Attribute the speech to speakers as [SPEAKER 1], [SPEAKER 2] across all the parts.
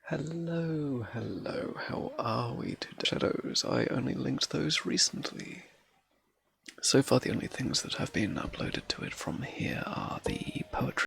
[SPEAKER 1] Hello, hello, how are we today? Shadows, I only linked those recently. So far the only things that have been uploaded to it from here are the poetry.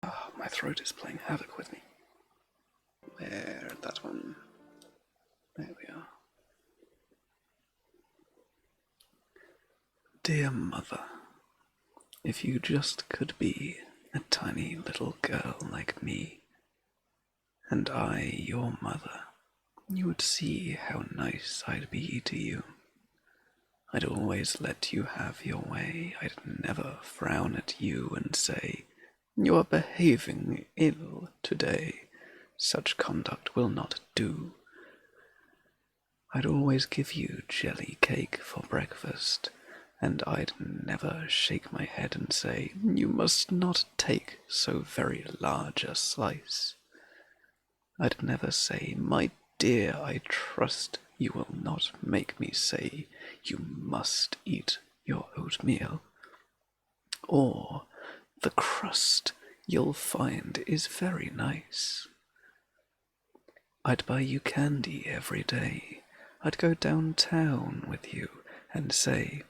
[SPEAKER 1] Oh, my throat is playing havoc with me. Where, that one. There we are. Dear mother, if you just could be a tiny little girl like me, and I your mother, you would see how nice I'd be to you. I'd always let you have your way. I'd never frown at you and say, "You are behaving ill today. Such conduct will not do." I'd always give you jelly cake for breakfast, and I'd never shake my head and say, "You must not take so very large a slice." I'd never say, "My dear, I trust you will not make me say you must eat your oatmeal," or "The crust you'll find is very nice." I'd buy you candy every day. I'd go downtown with you and say,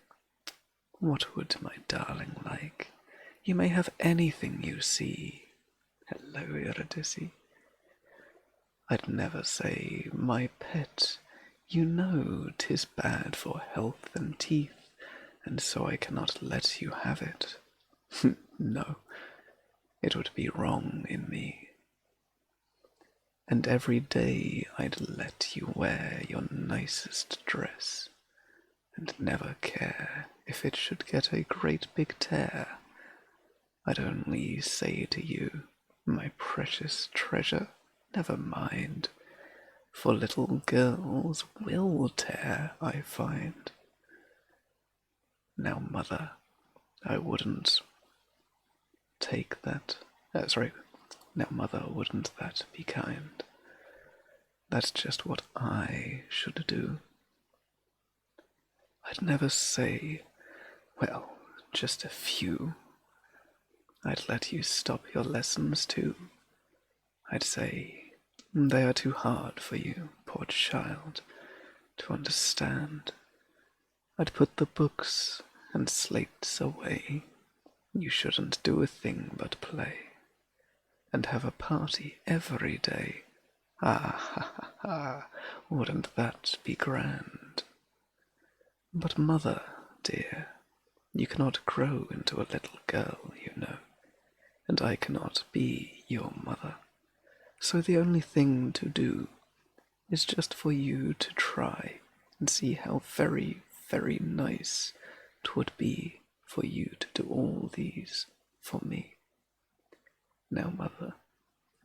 [SPEAKER 1] "What would my darling like? You may have anything you see." Hello, Eurydice. I'd never say, "My pet, you know 'tis bad for health and teeth, and so I cannot let you have it." No, it would be wrong in me. And every day I'd let you wear your nicest dress, and never care if it should get a great big tear. I'd only say to you, "My precious treasure, never mind, for little girls will tear, I find." Now, mother, I wouldn't take that. Now, mother, wouldn't that be kind? That's just what I should do. I'd never say, "Well, just a few." I'd let you stop your lessons too. I'd say, "They are too hard for you, poor child, to understand." I'd put the books and slates away. You shouldn't do a thing but play, and have a party every day. Ah, ha, ha, ha, wouldn't that be grand? But mother, dear, you cannot grow into a little girl, you know, and I cannot be your mother. So the only thing to do is just for you to try and see how very, very nice 'twould be for you to do all these for me. Now, Mother,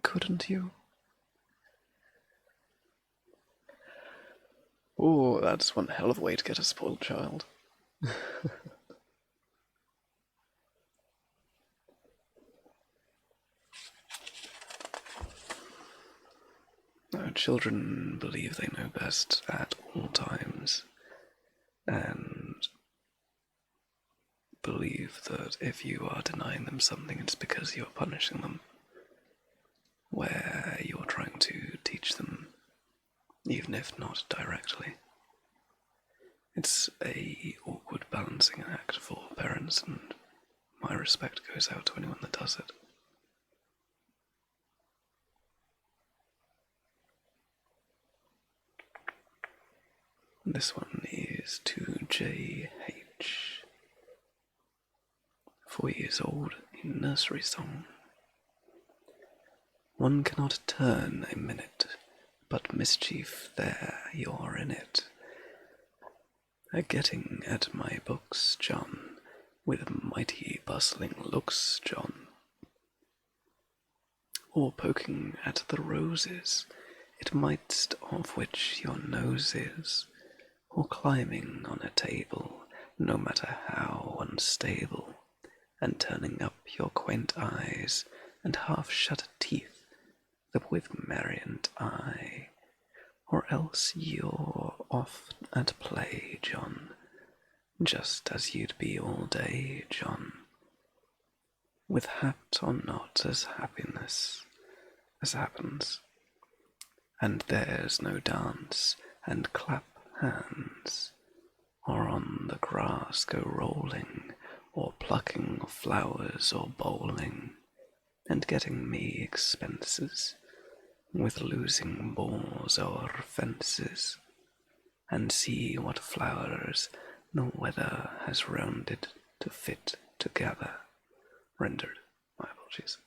[SPEAKER 1] couldn't you? Oh, that's one hell of a way to get a spoiled child. Children believe they know best at all times, and believe that if you are denying them something, it's because you're punishing them, where you're trying to teach them, even if not directly. It's a awkward balancing act for parents, and my respect goes out to anyone that does it. This one is to JH, 4 years old, in nursery song. One cannot turn a minute, but mischief there you're in it. A getting at my books, John, with mighty bustling looks, John. Or poking at the roses, it mightst of which your nose is, or climbing on a table, no matter how unstable, and turning up your quaint eyes and half-shut teeth, that with merrient eye, or else you're off at play, John, just as you'd be all day, John, with hat or not as happiness as happens, and there's no dance and clap hands, or on the grass go rolling, or plucking flowers or bowling, and getting me expenses, with losing balls o'er fences, and see what flowers the weather has rounded to fit together. Rendered, my apologies.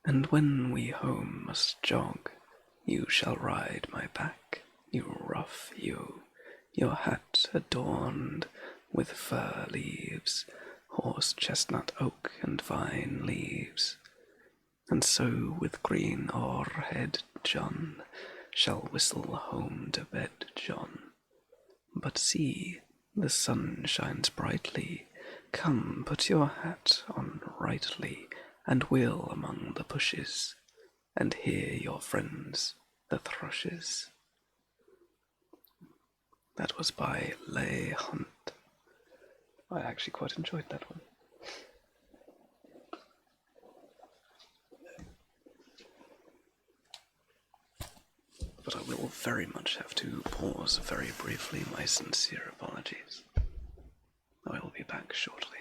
[SPEAKER 1] And when we home must jog, you shall ride my back, you rough, you, your hat adorned with fir leaves, horse chestnut, oak, and vine leaves, and so with green o'erhead, John, shall whistle home to bed, John. But see, the sun shines brightly, come, put your hat on rightly, and wheel among the bushes, and hear your friends, the thrushes. That was by Leigh Hunt. I actually quite enjoyed that one. But I will very much have to pause very briefly. My sincere apologies. I will be back shortly.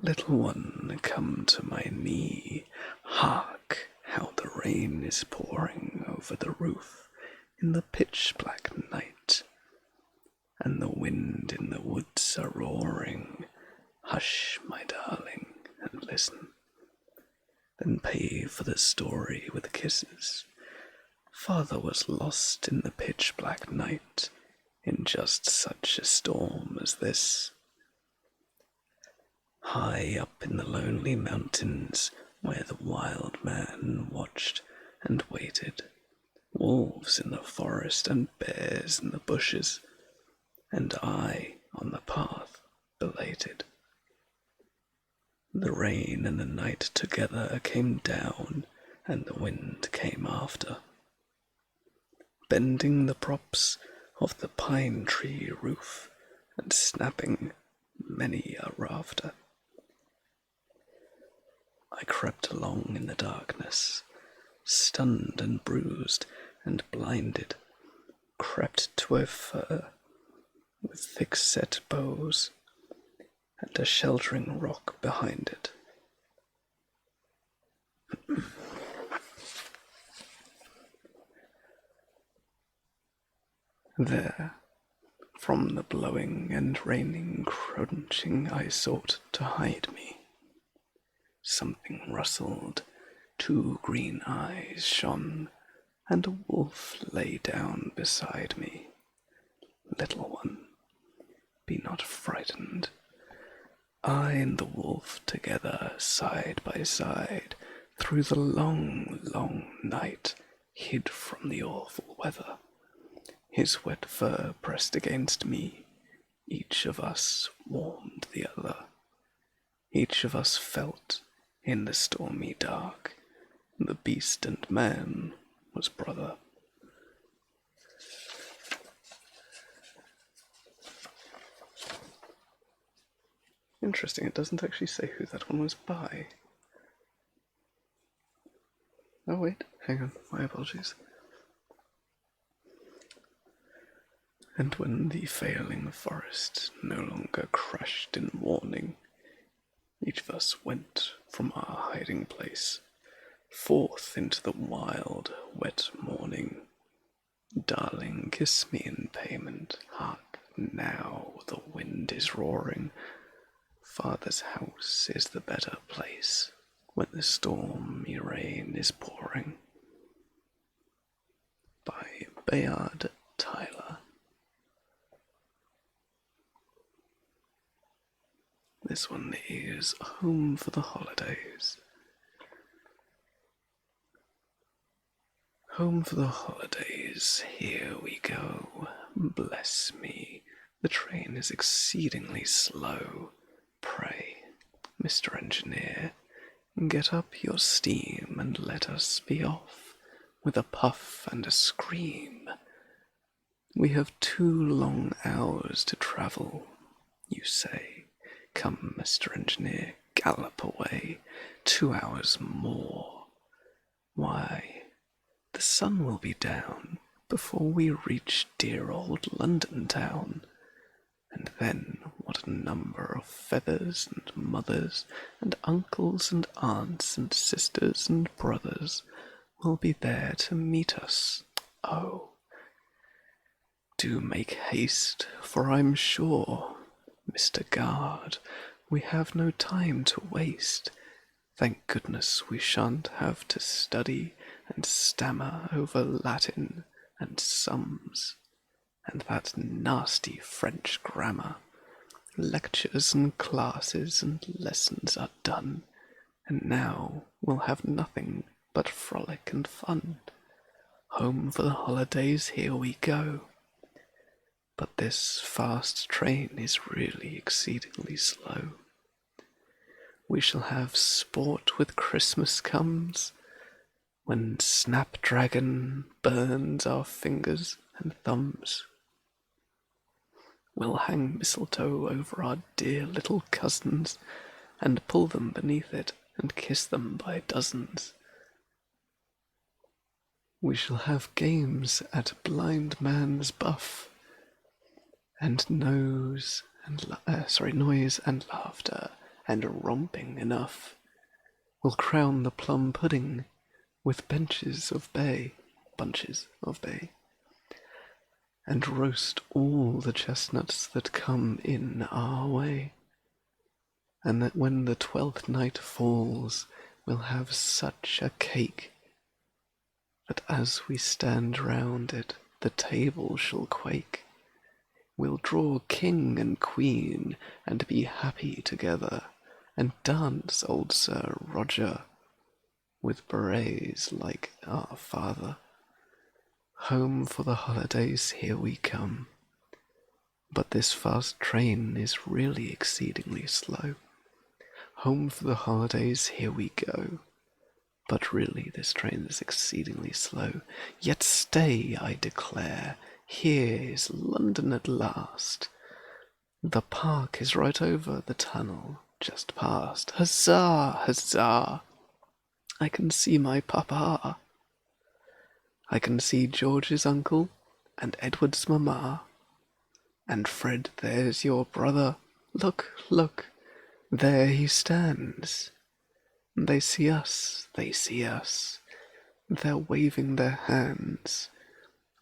[SPEAKER 1] Little one, come to my knee. Hark, how the rain is pouring over the roof in the pitch-black night, and the wind in the woods are roaring. Hush, my darling, and listen. Then pay for the story with kisses. Father was lost in the pitch-black night, in just such a storm as this. High up in the lonely mountains, where the wild man watched and waited, wolves in the forest and bears in the bushes, and I on the path belated. The rain and the night together came down, and the wind came after, bending the props of the pine tree roof and snapping many a rafter. I crept along in the darkness, stunned and bruised and blinded, crept to a fir with thick-set boughs and a sheltering rock behind it. There, from the blowing and raining crunching, I sought to hide me. Something rustled, two green eyes shone, and a wolf lay down beside me. Little one, be not frightened. I and the wolf together, side by side, through the long, long night, hid from the awful weather. His wet fur pressed against me. Each of us warmed the other. Each of us felt, in the stormy dark, the beast and man was brother. Interesting, it doesn't actually say who that one was by. Oh wait, hang on, my apologies. And when the failing forest no longer crashed in warning, each of us went from our hiding place, forth into the wild, wet morning. Darling, kiss me in payment. Hark, now the wind is roaring. Father's house is the better place when the stormy rain is pouring. By Bayard Taylor. This one is Home for the Holidays. Home for the holidays, here we go. Bless me, the train is exceedingly slow. Pray, Mr. Engineer, get up your steam and let us be off with a puff and a scream. We have 2 long hours to travel, you say. Come, Mr. Engineer, gallop away. 2 hours more. Why, the sun will be down before we reach dear old London town. And then what a number of feathers and mothers and uncles and aunts and sisters and brothers will be there to meet us. Oh, do make haste, for I'm sure, Mr. Guard, we have no time to waste. Thank goodness we shan't have to study and stammer over Latin and sums and that nasty French grammar. Lectures and classes and lessons are done, and now we'll have nothing but frolic and fun. Home for the holidays, here we go. But this fast train is really exceedingly slow. We shall have sport with Christmas comes, when Snapdragon burns our fingers and thumbs. We'll hang mistletoe over our dear little cousins, and pull them beneath it and kiss them by dozens. We shall have games at blind man's buff, and noise and laughter and romping enough. We'll crown the plum pudding with bunches of bay, and roast all the chestnuts that come in our way. And that when the 12th night falls, we'll have such a cake that as we stand round it, the table shall quake. We'll draw king and queen and be happy together, and dance, old Sir Roger, with berets like our father. Home for the holidays, here we come. But this fast train is really exceedingly slow. Home for the holidays, here we go. But really this train is exceedingly slow. Yet stay, I declare, here is London at last. The park is right over the tunnel, just past. Huzzah, huzzah! I can see my papa. I can see George's uncle and Edward's mamma. And Fred, there's your brother. Look, look, there he stands. They see us, they see us. They're waving their hands.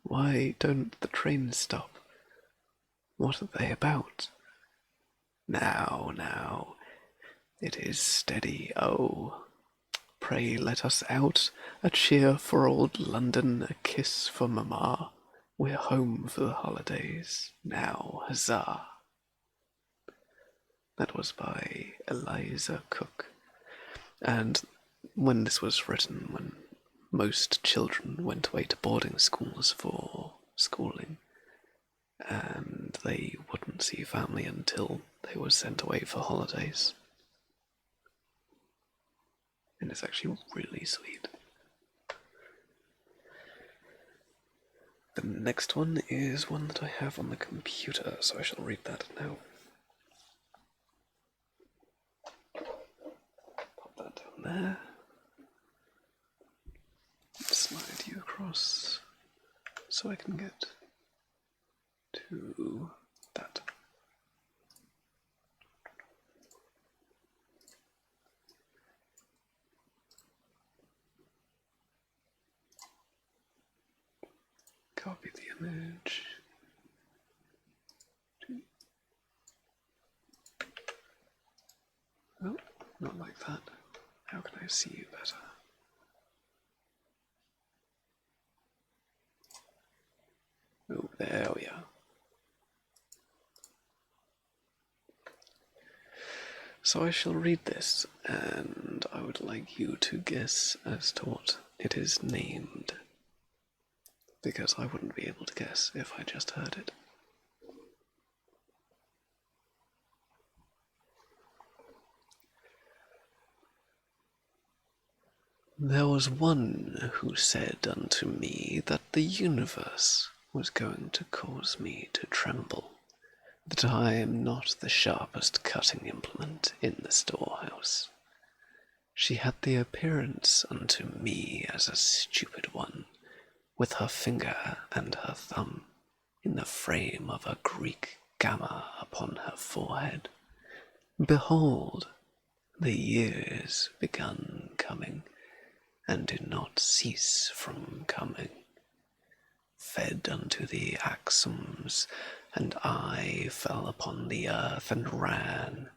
[SPEAKER 1] Why don't the trains stop? What are they about? Now, now, it is steady, oh. Pray let us out, a cheer for old London, a kiss for Mamma. We're home for the holidays, now huzzah! That was by Eliza Cook, and when this was written, when most children went away to boarding schools for schooling, and they wouldn't see family until they were sent away for holidays. And it's actually really sweet. The next one is one that I have on the computer, so I shall read that now. Pop that down there. Slide you across so I can get to that. Copy the image. Oh, not like that. How can I see you better? Oh, there we are. So I shall read this, and I would like you to guess as to what it is named, because I wouldn't be able to guess if I just heard it. There was one who said unto me that the universe was going to cause me to tremble, that I am not the sharpest cutting implement in the storehouse. She had the appearance unto me as a stupid one, with her finger and her thumb in the frame of a Greek gamma upon her forehead. Behold, the years begun coming, and do not cease from coming. Fed unto the axioms, and I fell upon the earth and ran.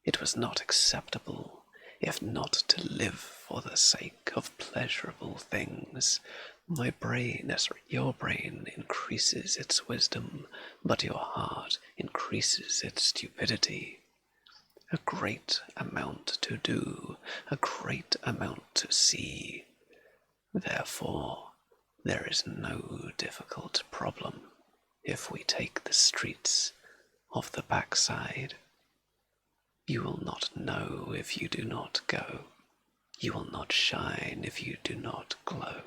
[SPEAKER 1] It was not acceptable, if not to live for the sake of pleasurable things. Your brain increases its wisdom, but your heart increases its stupidity. A great amount to do, a great amount to see. Therefore, there is no difficult problem if we take the streets of the backside. You will not know if you do not go. You will not shine if you do not glow.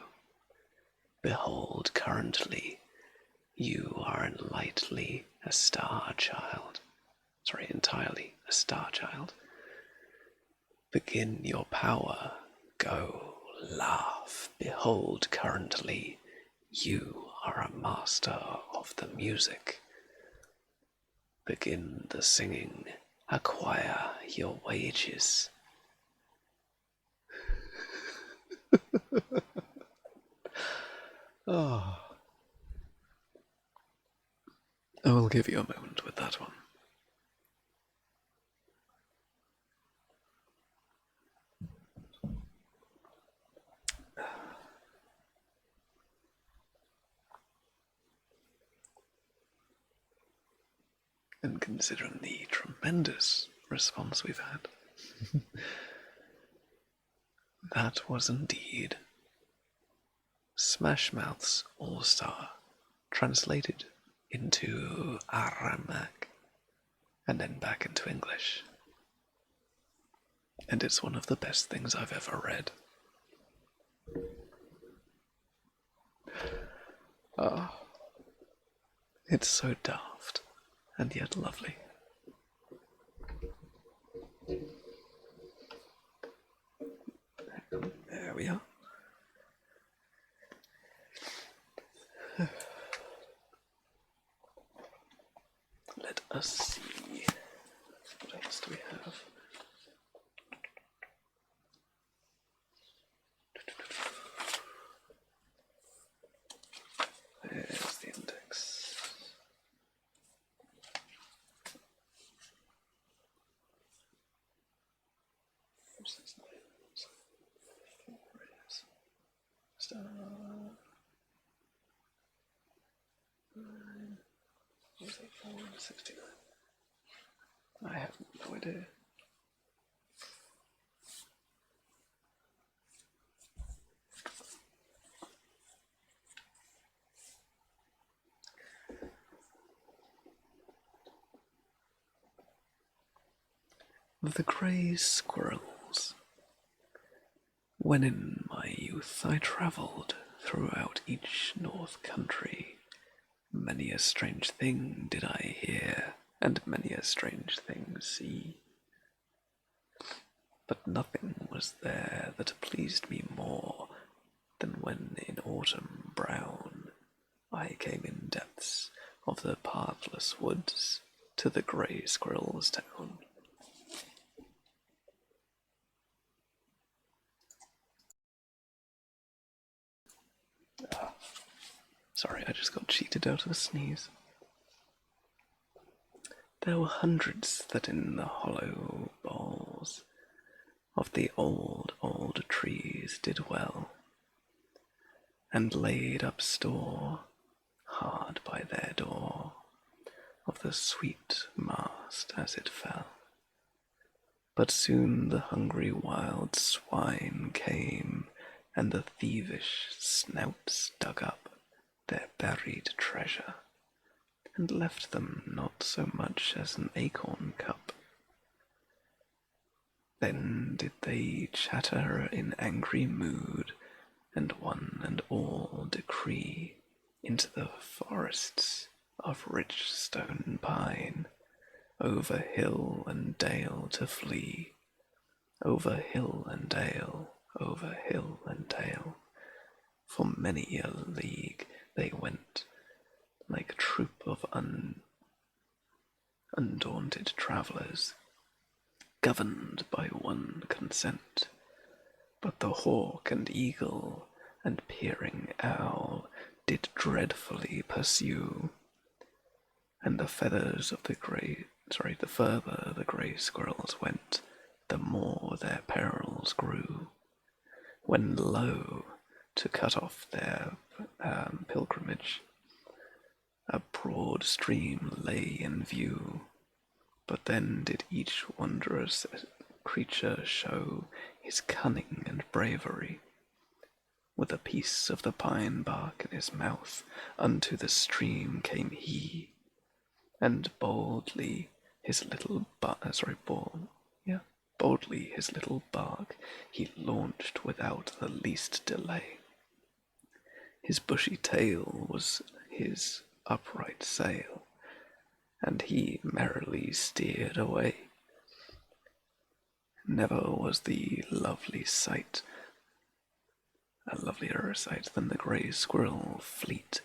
[SPEAKER 1] Behold, currently, you are entirely a star child. Begin your power, go, laugh. Behold, currently, you are a master of the music. Begin the singing, acquire your wages. Oh. I will give you a moment with that one. And considering the tremendous response we've had, that was indeed Smash Mouth's All Star, translated into Aramaic and then back into English. And it's one of the best things I've ever read. Oh, it's so daft and yet lovely. There we are. Let us see. What else do we have? 69. I have no idea. The Grey Squirrels. When in my youth I travelled throughout each north country, many a strange thing did I hear, and many a strange thing see. But nothing was there that pleased me more than when in autumn brown I came in depths of the pathless woods to the grey squirrel's town. Sorry, I just got cheated out of a sneeze. There were hundreds that in the hollow boles of the old trees did well, and laid up store hard by their door of the sweet mast as it fell. But soon the hungry wild swine came, and the thievish snouts dug up their buried treasure, and left them not so much as an acorn cup. Then did they chatter in angry mood, and one and all decree into the forests of rich stone pine, over hill and dale to flee, over hill and dale, over hill and dale. For many a league they went, like a troop of undaunted travellers, governed by one consent. But the hawk and eagle and peering owl did dreadfully pursue, and the feathers of the further the grey squirrels went, the more their perils grew. When lo, to cut off their pilgrimage, a broad stream lay in view. But then did each wondrous creature show his cunning and bravery. With a piece of the pine bark in his mouth, unto the stream came he, and boldly his little bark he launched without the least delay. His bushy tail was his upright sail, and he merrily steered away. Never was the lovelier sight than the grey squirrel fleet,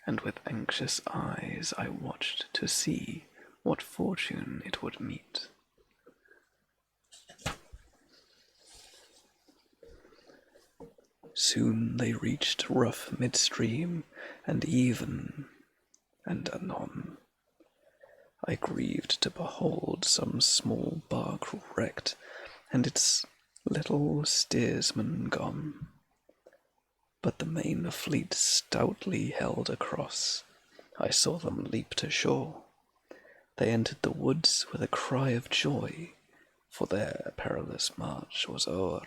[SPEAKER 1] and with anxious eyes I watched to see what fortune it would meet. Soon they reached rough midstream, and even and anon I grieved to behold some small bark wrecked, and its little steersman gone. But the main fleet stoutly held across. I saw them leap to shore. They entered the woods with a cry of joy, for their perilous march was o'er.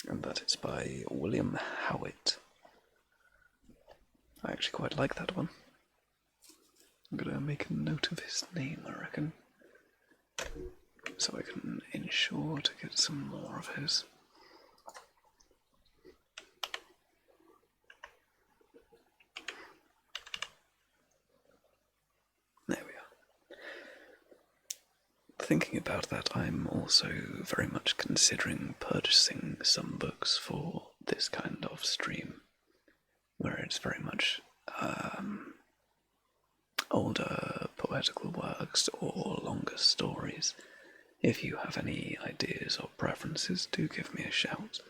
[SPEAKER 1] And that is by William Howitt. I actually quite like that one. I'm gonna make a note of his name, I reckon, so I can ensure to get some more of his. There we are. Thinking about that, I'm also very much considering purchasing some books for this kind of stream, where it's very much older poetical works or longer stories. If you have any ideas or preferences, do give me a shout.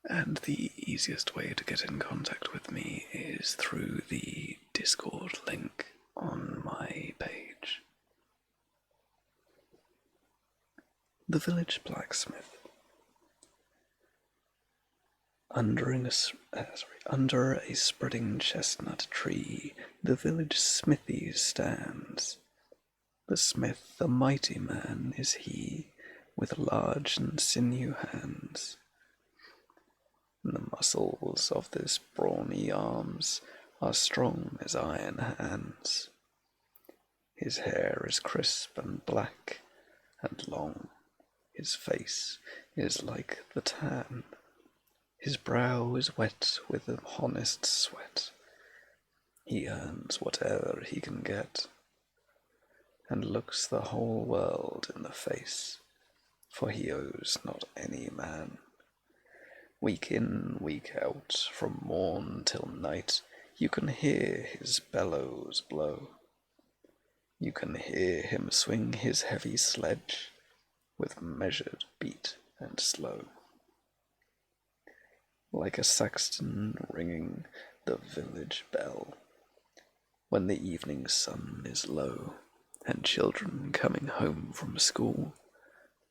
[SPEAKER 1] And the easiest way to get in contact with me is through the Discord link on my page. The Village Blacksmith. Under a spreading chestnut tree, the village smithy stands. The smith, a mighty man, is he, with large and sinew hands. The muscles of his brawny arms are strong as iron hands. His hair is crisp and black and long. His face is like the tan. His brow is wet with honest sweat. He earns whatever he can get, and looks the whole world in the face, for he owes not any man. Week in, week out, from morn till night, you can hear his bellows blow. You can hear him swing his heavy sledge with measured beat and slow, like a sexton ringing the village bell when the evening sun is low, and children coming home from school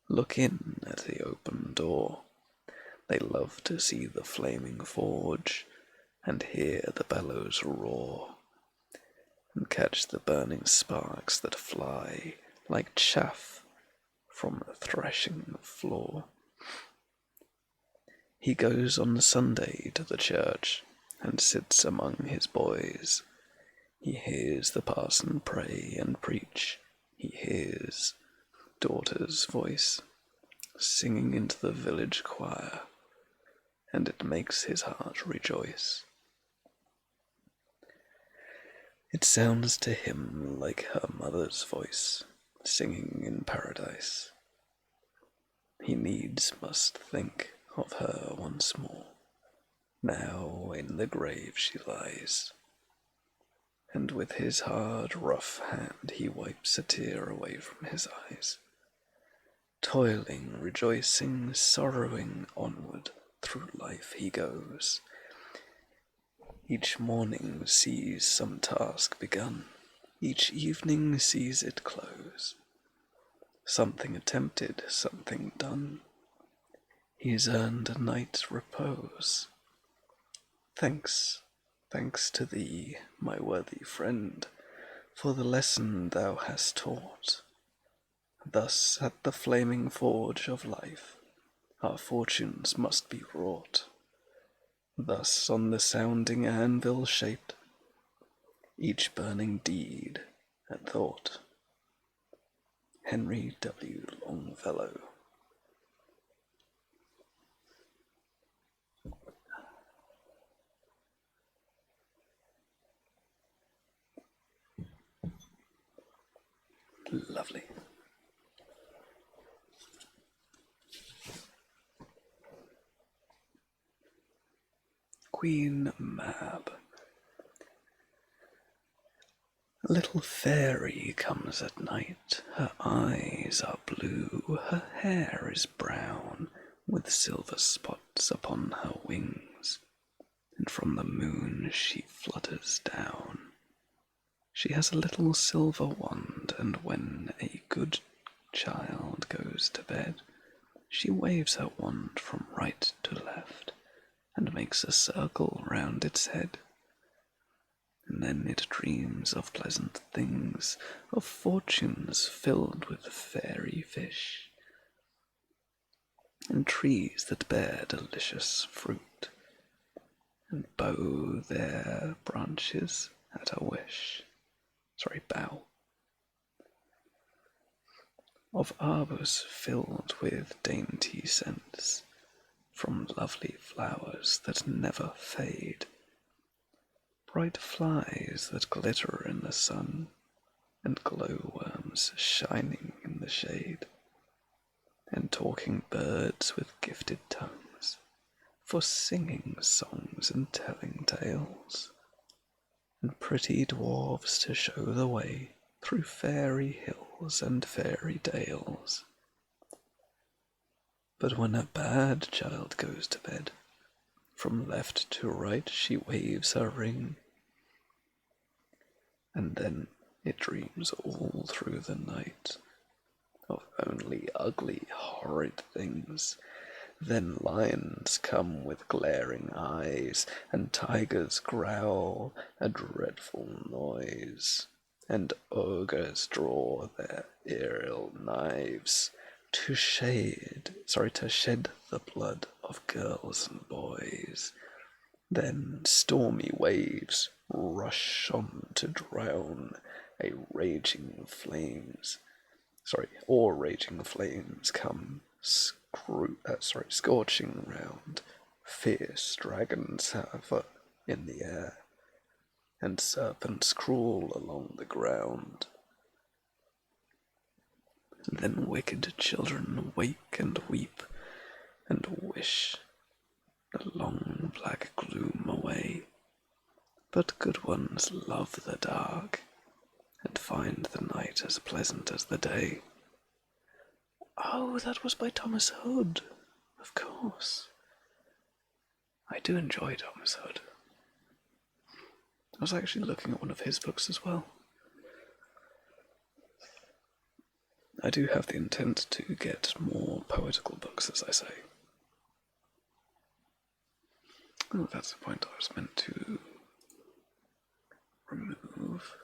[SPEAKER 1] look in at the open door. They love to see the flaming forge and hear the bellows roar, and catch the burning sparks that fly like chaff from the threshing floor. He goes on Sunday to the church and sits among his boys. He hears the parson pray and preach. He hears daughter's voice singing into the village choir, and it makes his heart rejoice. It sounds to him like her mother's voice singing in paradise. He needs must think of her once more. Now in the grave she lies, and with his hard, rough hand he wipes a tear away from his eyes. Toiling, rejoicing, sorrowing, onward through life he goes. Each morning sees some task begun, each evening sees it close. Something attempted, something done. He's earned a night's repose. Thanks to thee, my worthy friend, for the lesson thou hast taught. Thus at the flaming forge of life our fortunes must be wrought. Thus on the sounding anvil shaped each burning deed and thought. Henry W. Longfellow. Lovely. Queen Mab. A little fairy comes at night. Her eyes are blue, her hair is brown, with silver spots upon her wings, and from the moon she flutters down. She has a little silver wand, and when a good child goes to bed, she waves her wand from right to left, and makes a circle round its head. And then it dreams of pleasant things, of fortunes filled with fairy fish, and trees that bear delicious fruit, and bow their branches at a wish. Bow. Of arbors filled with dainty scents, from lovely flowers that never fade, bright flies that glitter in the sun, and glowworms shining in the shade, and talking birds with gifted tongues, for singing songs and telling tales, and pretty dwarfs to show the way through fairy hills and fairy dales. But when a bad child goes to bed, from left to right she waves her ring, and then it dreams all through the night of only ugly, horrid things, Then lions come with glaring eyes, and tigers growl a dreadful noise, and ogres draw their aerial knives to to shed the blood of girls and boys. Then stormy waves rush on to drown a raging flames. Or raging flames come scorching round. Fierce dragons hover in the air, and serpents crawl along the ground. Then wicked children wake and weep, and wish the long black gloom away. But good ones love the dark, and find the night as pleasant as the day. Oh, that was by Thomas Hood, of course. I do enjoy Thomas Hood. I was actually looking at one of his books as well. I do have the intent to get more poetical books, as I say. Oh, that's the point I was meant to remove.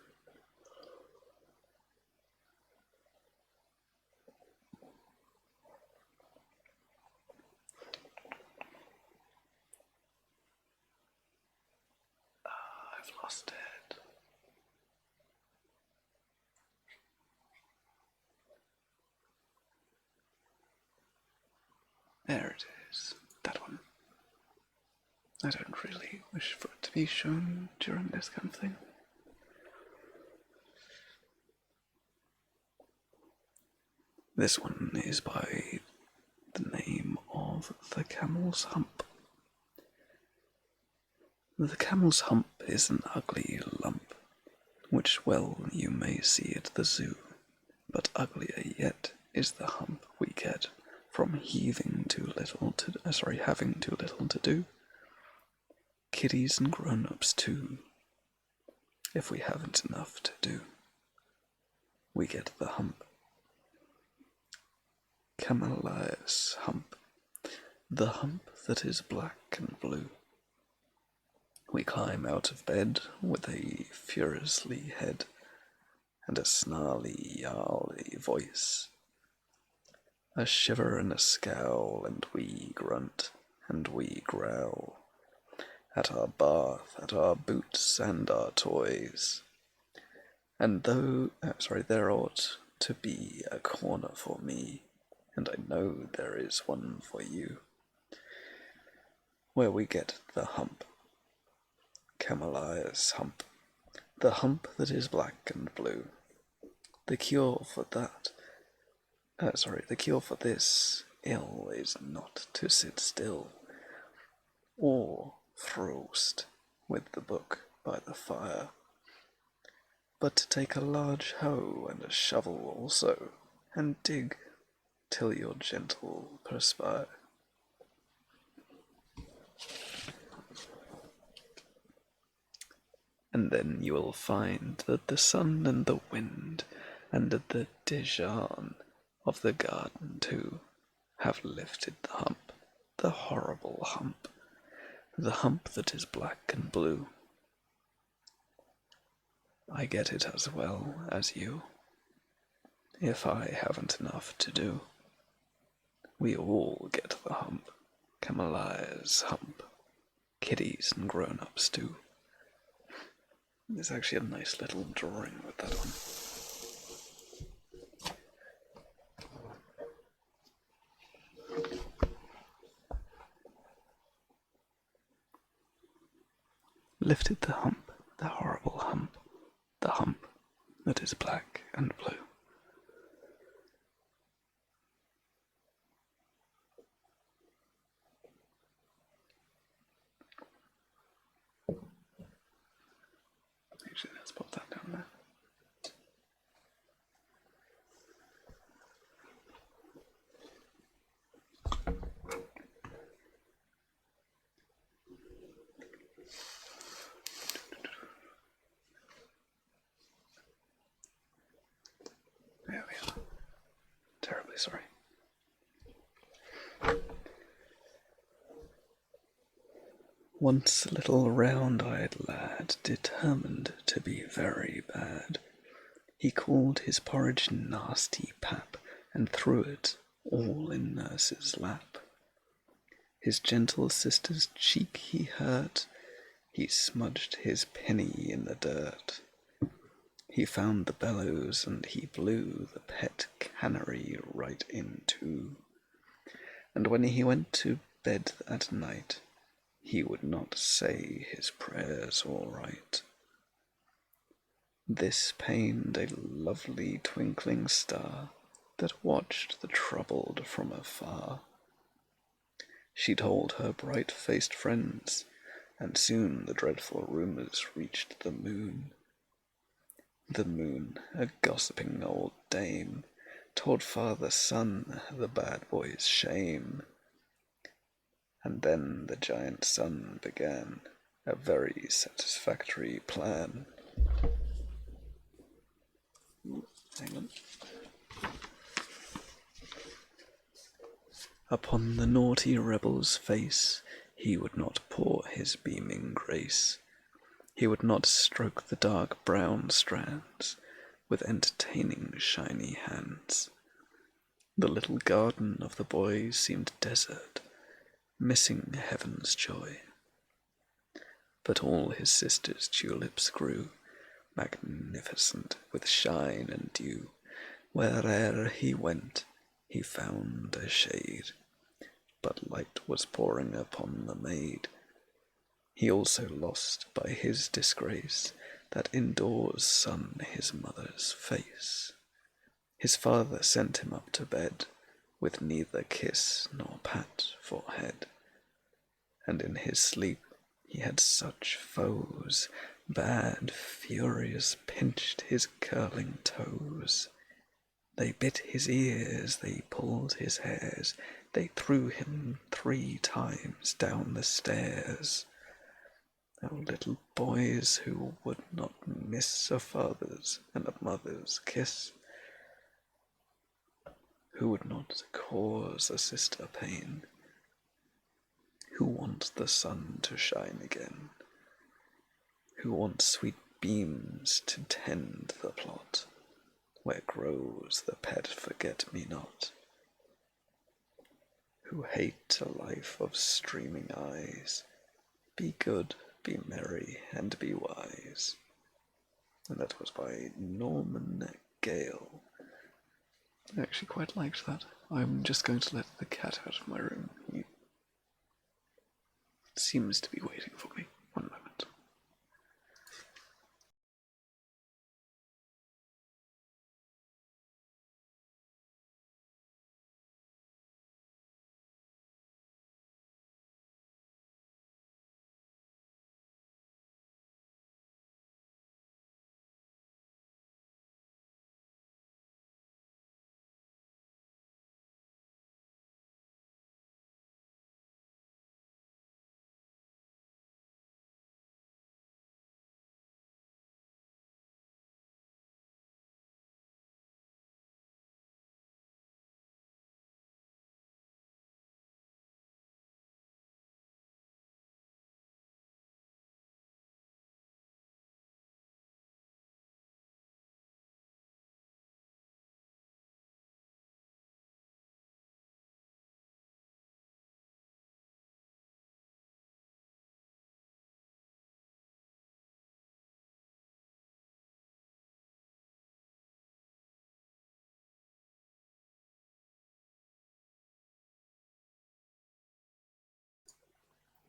[SPEAKER 1] I've lost it. There it is. That one. I don't really wish for it to be shown during this kind of thing. This one is by the name of the Camel's Hump. The Camel's Hump is an ugly lump, which well you may see at the zoo, but uglier yet is the hump we get from having too little to do. Kiddies and grown-ups too. If we haven't enough to do, we get the hump. Camellias hump, the hump that is black and blue. We climb out of bed with a furiously head and a snarly, yarly voice, a shiver and a scowl, and we grunt and we growl at our bath, at our boots and our toys. And there ought to be a corner for me, and I know there is one for you, where we get the hump. Camellias hump, the hump that is black and blue. The cure for this ill is not to sit still, or frost with the book by the fire, but to take a large hoe and a shovel also, and dig till your gentle perspire. And then you will find that the sun and the wind and the Dijon of the garden too have lifted the hump, the horrible hump, the hump that is black and blue. I get it as well as you, if I haven't enough to do. We all get the hump, Camellias hump, kiddies and grown-ups too. There's actually a nice little drawing with that one. Lifted the hump, the horrible hump, the hump that is black and blue. Actually, let's pop that down there. There we are. Terribly sorry. Once a little round-eyed lad, determined to be very bad, he called his porridge nasty pap, and threw it all in nurse's lap. His gentle sister's cheek he hurt, he smudged his penny in the dirt. He found the bellows and he blew the pet cannery right in two. And when he went to bed at night, he would not say his prayers all right. This pained a lovely twinkling star that watched the troubled from afar. She told her bright-faced friends, and soon the dreadful rumours reached the moon. The moon, a gossiping old dame, told Father Sun the bad boy's shame. And then the giant sun began a very satisfactory plan. Hang on. Upon the naughty rebel's face he would not pour his beaming grace. He would not stroke the dark brown strands with entertaining shiny hands. The little garden of the boy seemed desert, missing heaven's joy. But all his sister's tulips grew, magnificent with shine and dew. Where'er he went, he found a shade, but light was pouring upon the maid. He also lost by his disgrace that indoors sun his mother's face. His father sent him up to bed with neither kiss nor pat for head. And in his sleep he had such foes, bad, furious, pinched his curling toes. They bit his ears, they pulled his hairs, they threw him 3 times down the stairs. Oh, little boys who would not miss a father's and a mother's kiss, who would not cause a sister pain, who want the sun to shine again, who want sweet beams to tend the plot where grows the pet forget-me-not, who hate a life of streaming eyes, be good, be merry, and be wise. And that was by Norman Gale. I actually quite liked that. I'm just going to let the cat out of my room. He seems to be waiting for me. One moment.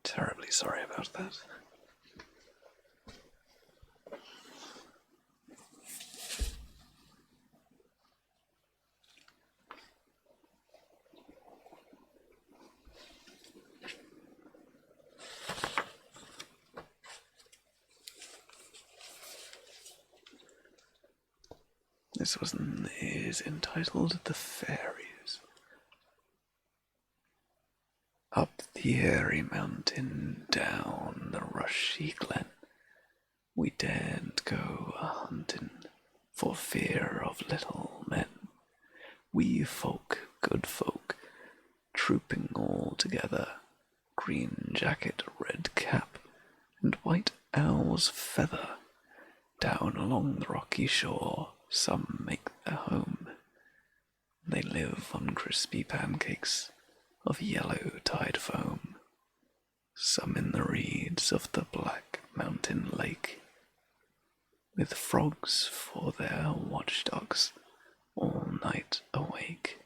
[SPEAKER 1] Terribly sorry about that. This one is entitled The Fairies. Up the airy mountain, down the rushy glen, we daren't go a-hunting for fear of little men. We folk, good folk, trooping all together, green jacket, red cap, and white owl's feather. Down along the rocky shore some make their home. They live on crispy pancakes of yellow tide foam, some in the reeds of the black mountain lake, with frogs for their watchdogs all night awake.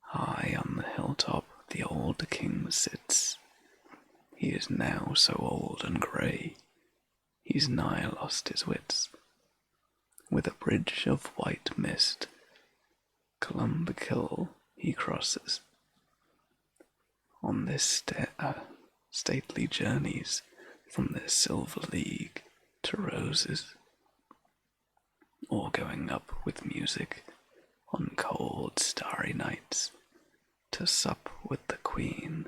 [SPEAKER 1] High on the hilltop the old king sits. He is now so old and grey, he's nigh lost his wits. With a bridge of white mist, Columbikill he crosses. On this stately journeys from the Silver League to Roses, or going up with music on cold starry nights to sup with the queen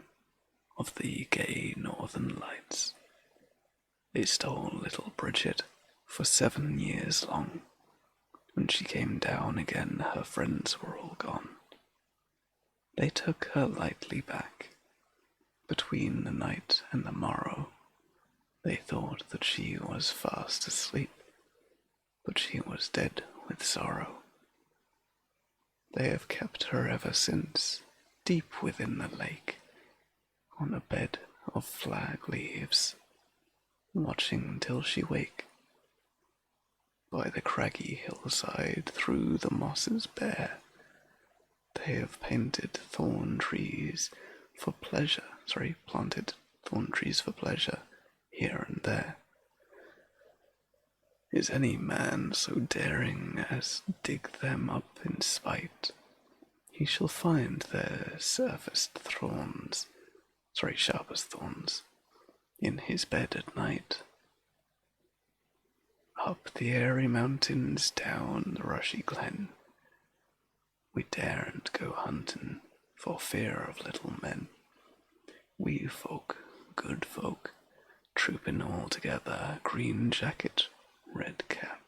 [SPEAKER 1] of the gay northern lights. They stole little Bridget for 7 years long. When she came down again, her friends were all gone. They took her lightly back. Between the night and the morrow, they thought that she was fast asleep, but she was dead with sorrow. They have kept her ever since, deep within the lake, on a bed of flag leaves, watching till she wake. By the craggy hillside, through the mosses bare, they have painted thorn trees for pleasure, planted thorn trees for pleasure here and there. Is any man so daring as dig them up in spite? He shall find their sharpest thorns, in his bed at night. Up the airy mountains, down the rushy glen, we daren't go hunting for fear of little men. We folk, good folk, trooping all together, green jacket, red cap,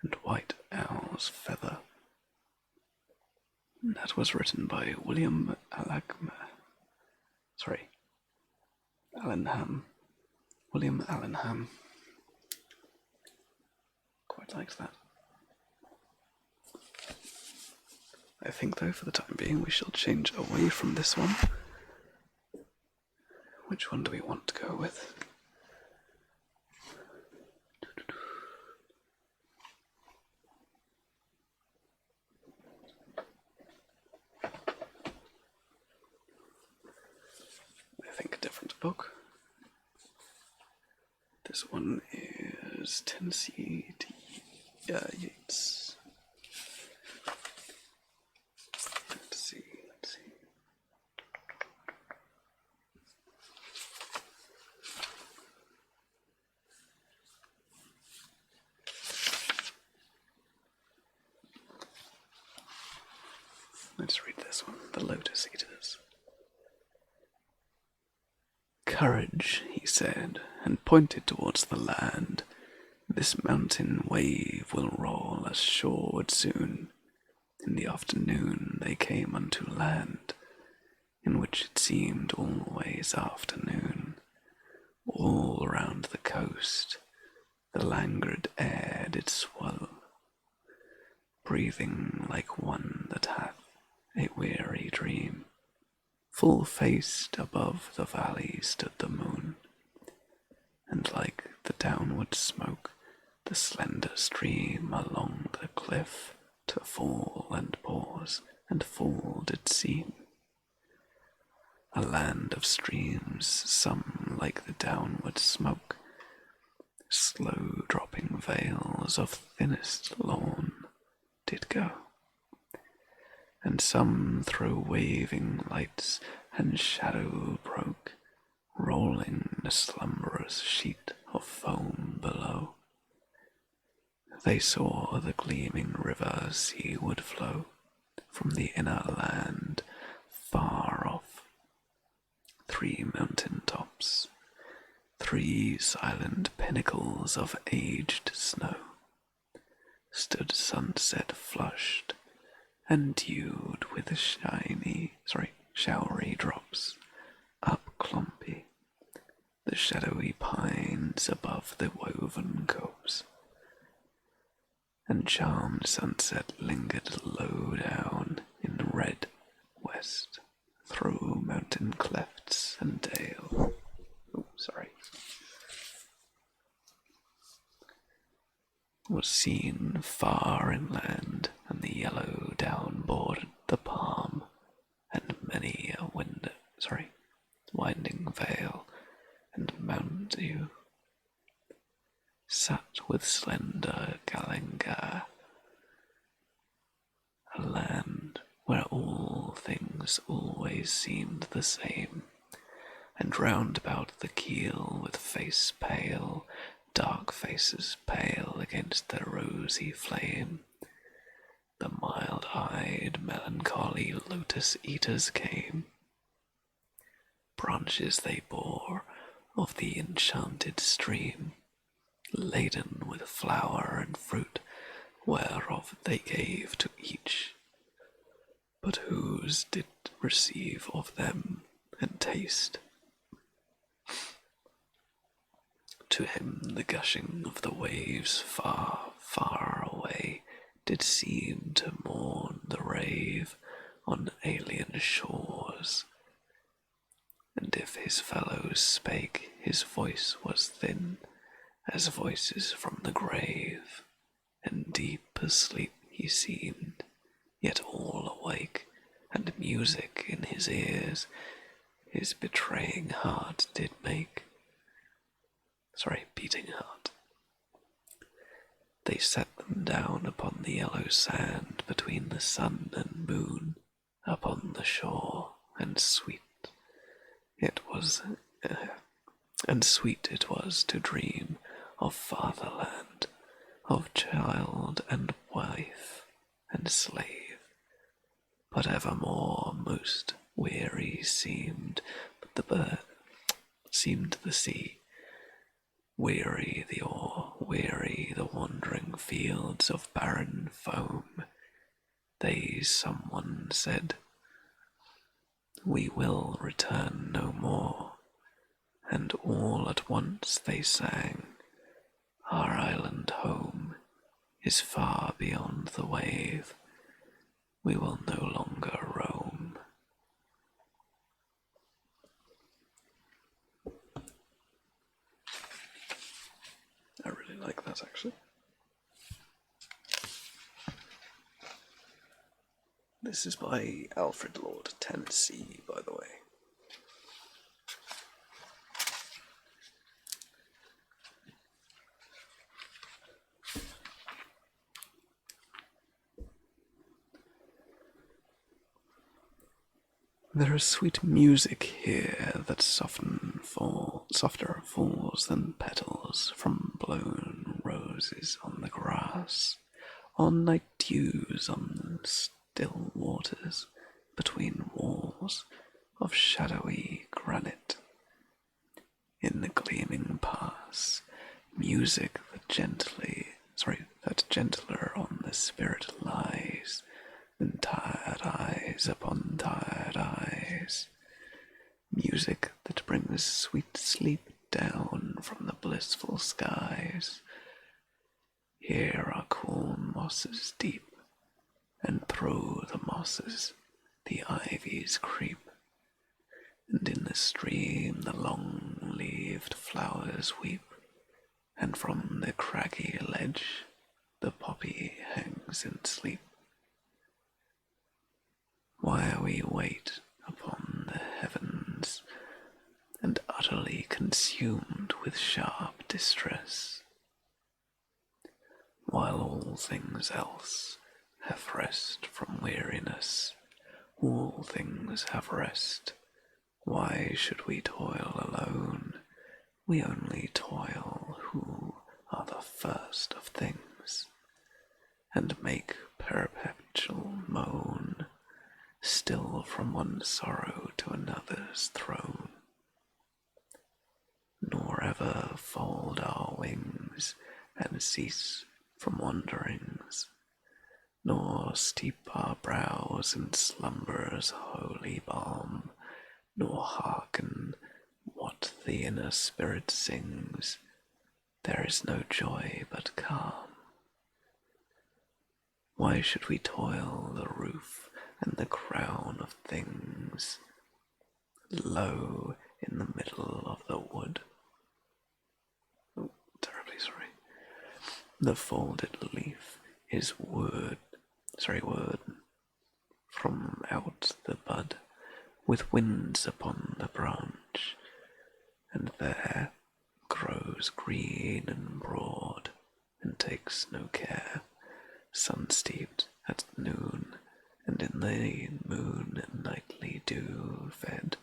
[SPEAKER 1] and white owl's feather. That was written by William Allenham. William Allenham. Quite liked that. I think, though, for the time being, we shall change away from this one. Which one do we want to go with? I think a different book. This one is Tennessee Yates. Let's see. Let's read this one, The Lotus Eaters. Courage, he said, and pointed towards the land. This mountain wave will roll us shoreward soon. In the afternoon they came unto land, in which it seemed always afternoon. All round the coast the languid air did swell, breathing like one that hath a weary dream. Full-faced above the valley stood the moon, and like the downward smoke the slender stream along the cliff to fall and pause and fall did seem. A land of streams, some like the downward smoke, slow dropping veils of thinnest lawn did go, and some through waving lights and shadow broke, rolling a slumberous sheet of foam below. They saw the gleaming river seaward flow from the inner land far off. 3 mountain tops, 3 silent pinnacles of aged snow, stood sunset flushed and dewed with showery drops the shadowy pines above the woven copse, and charmed sunset lingered low down in the red west through mountain clefts and dale. Oh, sorry. Was seen far inland, and the yellow down bordered the palm, and many a winding vale and mountain dew sat with slender Galangar, a land where all things always seemed the same, and round about the keel with face pale, dark faces pale against their rosy flame, the mild-eyed, melancholy lotus-eaters came. Branches they bore of the enchanted stream, laden with flower and fruit, whereof they gave to each, but whose did receive of them and taste. To him the gushing of the waves far, far away did seem to mourn the rave on alien shores, and if his fellows spake, his voice was thin as voices from the grave, and deep asleep he seemed, yet all awake, and music in his ears his betraying heart did make. Beating heart. They set them down upon the yellow sand between the sun and moon upon the shore, and sweet it was to dream of fatherland, of child and wife and slave, but evermore most weary seemed the sea, weary the oar, weary the wandering fields of barren foam. They, someone said, we will return no more, and all at once they sang, our island home is far beyond the wave, we will no longer roam. I really like that, actually. This is by Alfred Lord Tennyson, by the way. There is sweet music here that softer falls than petals from blown roses on the grass, on night dews on the still waters between walls of shadowy granite. In the gleaming pass, music that gentler on the spirit lies than tired eyes upon tired eyes. Music that brings sweet sleep down from the blissful skies. Here are cool mosses deep, and through the mosses the ivies creep, and in the stream the long-leaved flowers weep, and from the craggy ledge the poppy hangs in sleep. While we wait upon the heavens, and utterly consumed with sharp distress, while all things else have rest from weariness, all things have rest, why should we toil alone? We only toil who are the first of things, and make perpetual moan, still from one sorrow to another's thrown, nor ever fold our wings and cease from wanderings, nor steep our brows in slumber's holy balm, nor hearken what what the inner spirit sings, there is no joy but calm. Why should we toil the roof and the crown of things? Low in the middle of the wood, terribly sorry, the folded leaf is word, from out the bud, with winds upon the branch, and there grows green and broad, and takes no care, sun-steeped at noon, and in the moon nightly dew fed,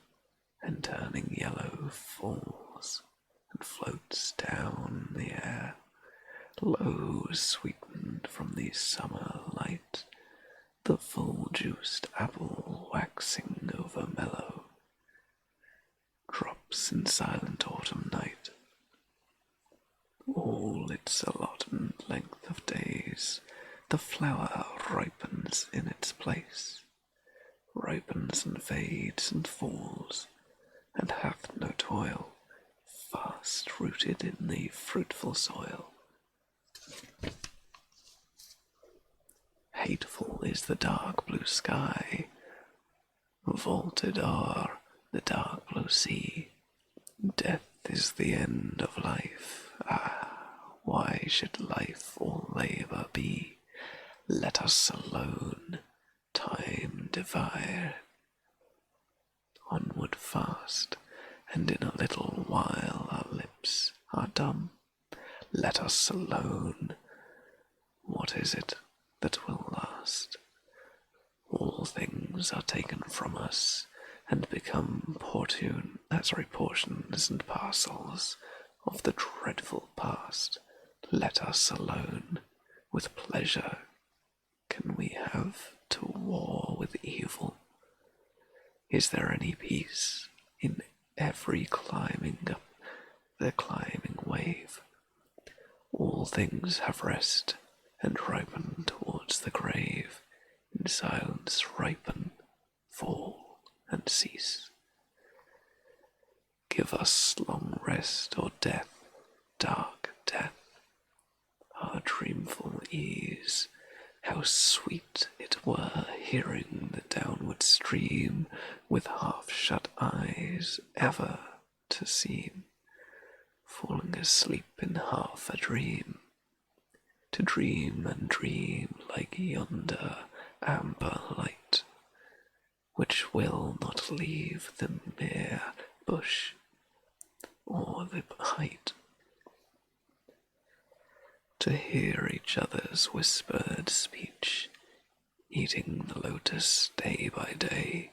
[SPEAKER 1] and turning yellow falls, and floats down the air, low sweetened from the summer light, the full-juiced apple waxing over mellow, drops in silent autumn night. All its allotted length of days, the flower ripens in its place, ripens and fades and falls, and hath no toil, fast rooted in the fruitful soil. Hateful is the dark blue sky, vaulted o'er the dark blue sea. Death is the end of life. Ah, why should life or labour be? Let us alone, time divide. Onward fast, and in a little while our lips are dumb. Let us alone. What is it that will last? All things are taken from us and become portions and parcels of the dreadful past. Let us alone. With pleasure can we have to war with evil? Is there any peace in every climbing up the climbing wave? All things have rest and ripen towards the grave, in silence ripen, fall, and cease. Give us long rest or death, dark death, our dreamful ease. How sweet it were hearing the downward stream with half-shut eyes ever to seem, falling asleep in half a dream, to dream and dream like yonder amber light, which will not leave the mere bush or the height. To hear each other's whispered speech, eating the lotus day by day,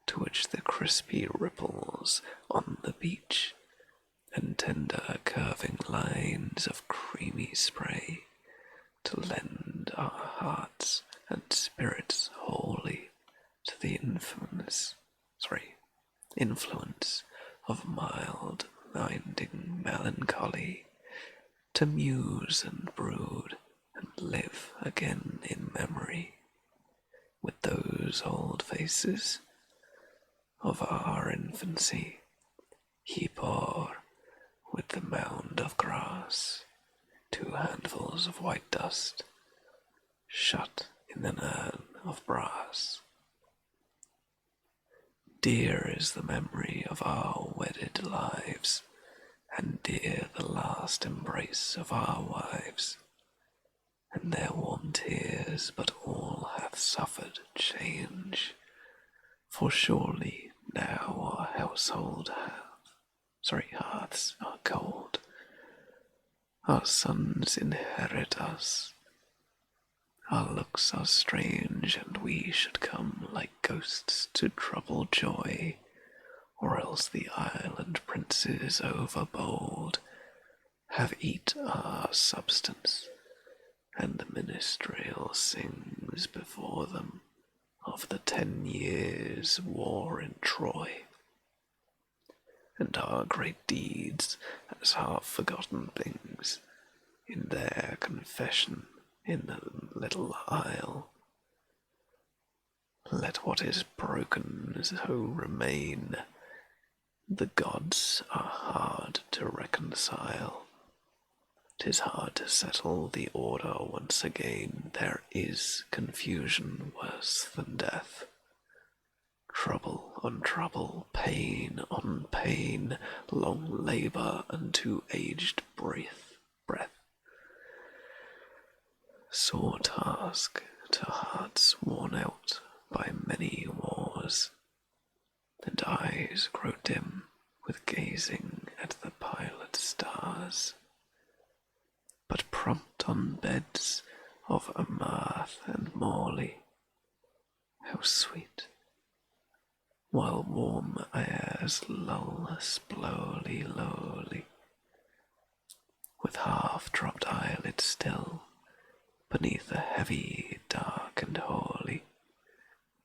[SPEAKER 1] to which the crispy ripples on the beach and tender curving lines of creamy spray, to lend our hearts and spirits wholly to the influence of mild minding melancholy, to muse and brood and live again in memory with those old faces of our infancy, heap o'er with the mound of grass, 2 handfuls of white dust, shut in an urn of brass. Dear is the memory of our wedded lives, and dear the last embrace of our wives, and their warm tears, but all hath suffered change, for surely now our household hearths are cold, our sons inherit us, our looks are strange, and we should come like ghosts to trouble joy, or else the island princes overbold have eat our substance, and the minstrel sings before them of the 10 years' war in Troy, and our great deeds as half-forgotten things in their confession in the little isle. Let what is broken so remain, The gods are hard to reconcile. 'Tis hard to settle the order once again. There is confusion worse than death. Trouble on trouble, pain on pain, long labor unto aged breath. Sore task to hearts worn out by many wars, and eyes grow dim with gazing at the pilot stars. But prompt on beds of Amarth and Morley, how sweet, while warm airs lull us lowly, with half-dropped eyelids still, beneath a heavy, dark and holy,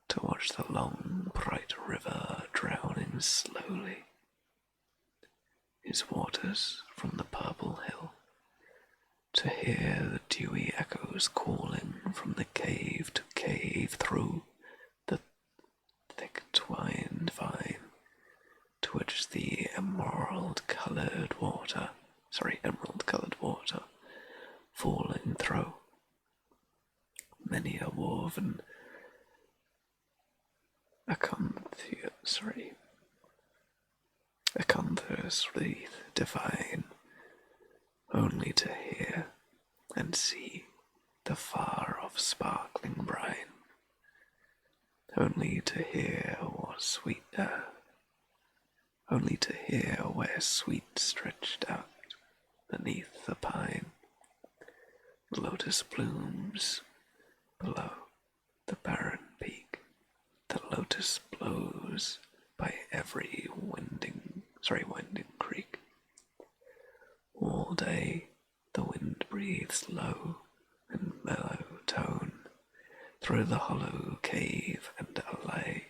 [SPEAKER 1] to watch the long, bright river drowning slowly, his waters from the purple hill, to hear the dewy echoes calling from the cave to cave through the thick twined vine, to which the emerald-coloured water falling through. Many a woven acanthus wreath divine, only to hear and see the far-off sparkling brine, only to hear where sweet stretched out beneath the pine, the lotus blooms below the barren peak, the lotus blows by every winding creek. All day the wind breathes low and mellow tone through the hollow cave and alley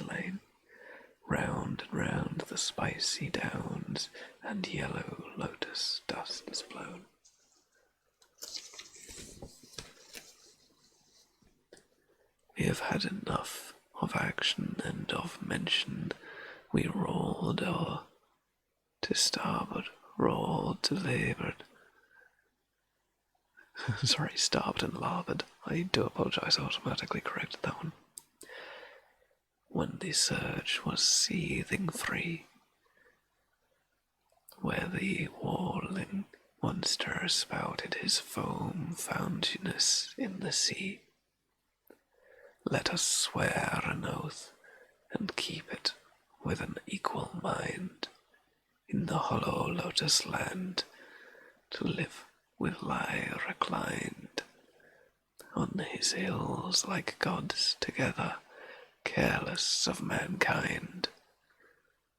[SPEAKER 1] lane, round and round the spicy downs, and yellow lotus dust is blown. We have had enough of action and of mention. We rolled o'er to starboard, rolled to larboard. Starboard and larboard. I do apologize, I automatically corrected that one. When the surge was seething free, where the whirling monster spouted his foam fountainous in the sea, let us swear an oath and keep it with an equal mind, in the hollow lotus land, to live with lie reclined on his hills like gods together, careless of mankind,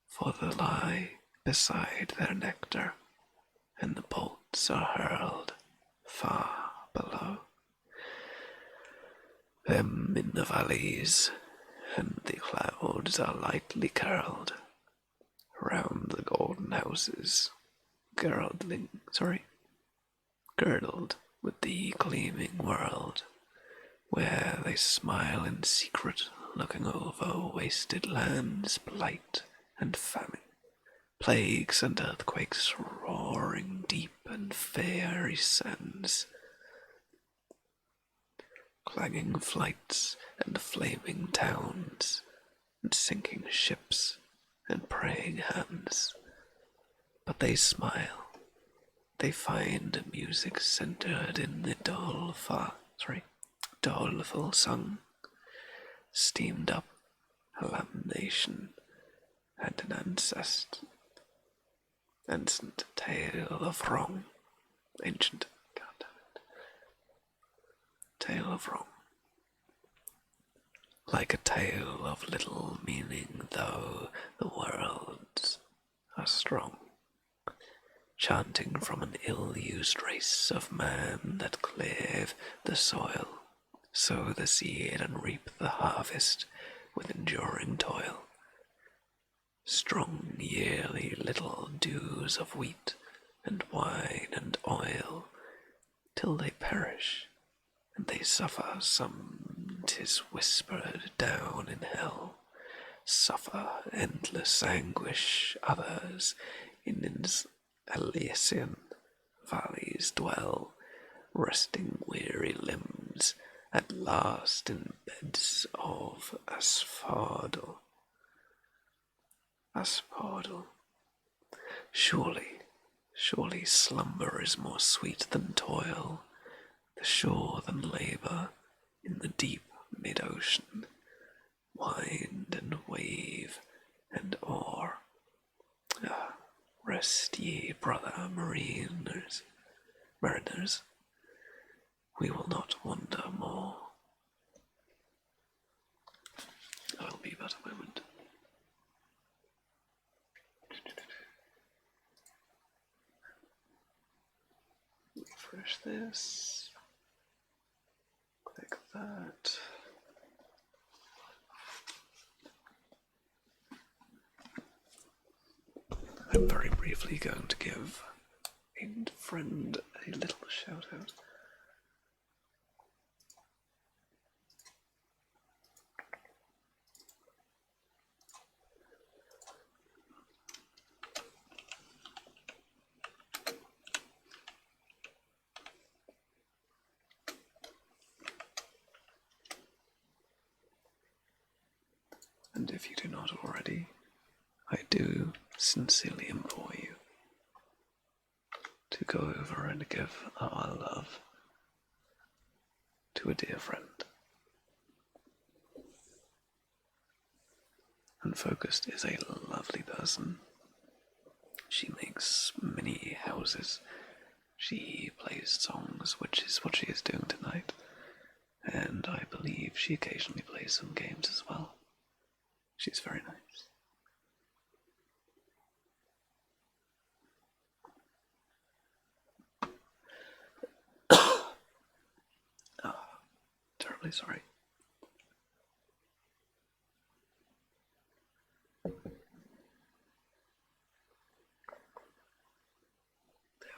[SPEAKER 1] for the lie beside their nectar, and the bolts are hurled far below them in the valleys, and the clouds are lightly curled round the golden houses, girdled with the gleaming world, where they smile in secret, looking over wasted lands, blight and famine, plagues and earthquakes, roaring deep and fairy sands, clanging flights and flaming towns, and sinking ships and praying hands. But they smile, they find music centered in the doleful song, steamed up a lamentation and an ancient tale of wrong, tale of wrong, like a tale of little meaning, though the worlds are strong, chanting from an ill-used race of man that cleave the soil, sow the seed and reap the harvest with enduring toil. Strong yearly little dews of wheat and wine and oil, till they perish, and they suffer some 'tis whispered down in hell, suffer endless anguish, others in Elysian valleys dwell, resting weary limbs at last in beds of asphodel. Asphodel. Surely, surely slumber is more sweet than toil, the sure than labour in the deep mid-ocean, wind and wave and oar. Ah, rest ye, brother mariners, we will not wander more. I'll be but a moment. Refresh this. Click that. I'm very briefly going to give a friend a little shout out. And if you do not already, I do sincerely implore you to go over and give our love to a dear friend. Unfocused is a lovely person. She makes many houses. She plays songs, which is what she is doing tonight. And I believe she occasionally plays some games as well. She's very nice. Terribly sorry. There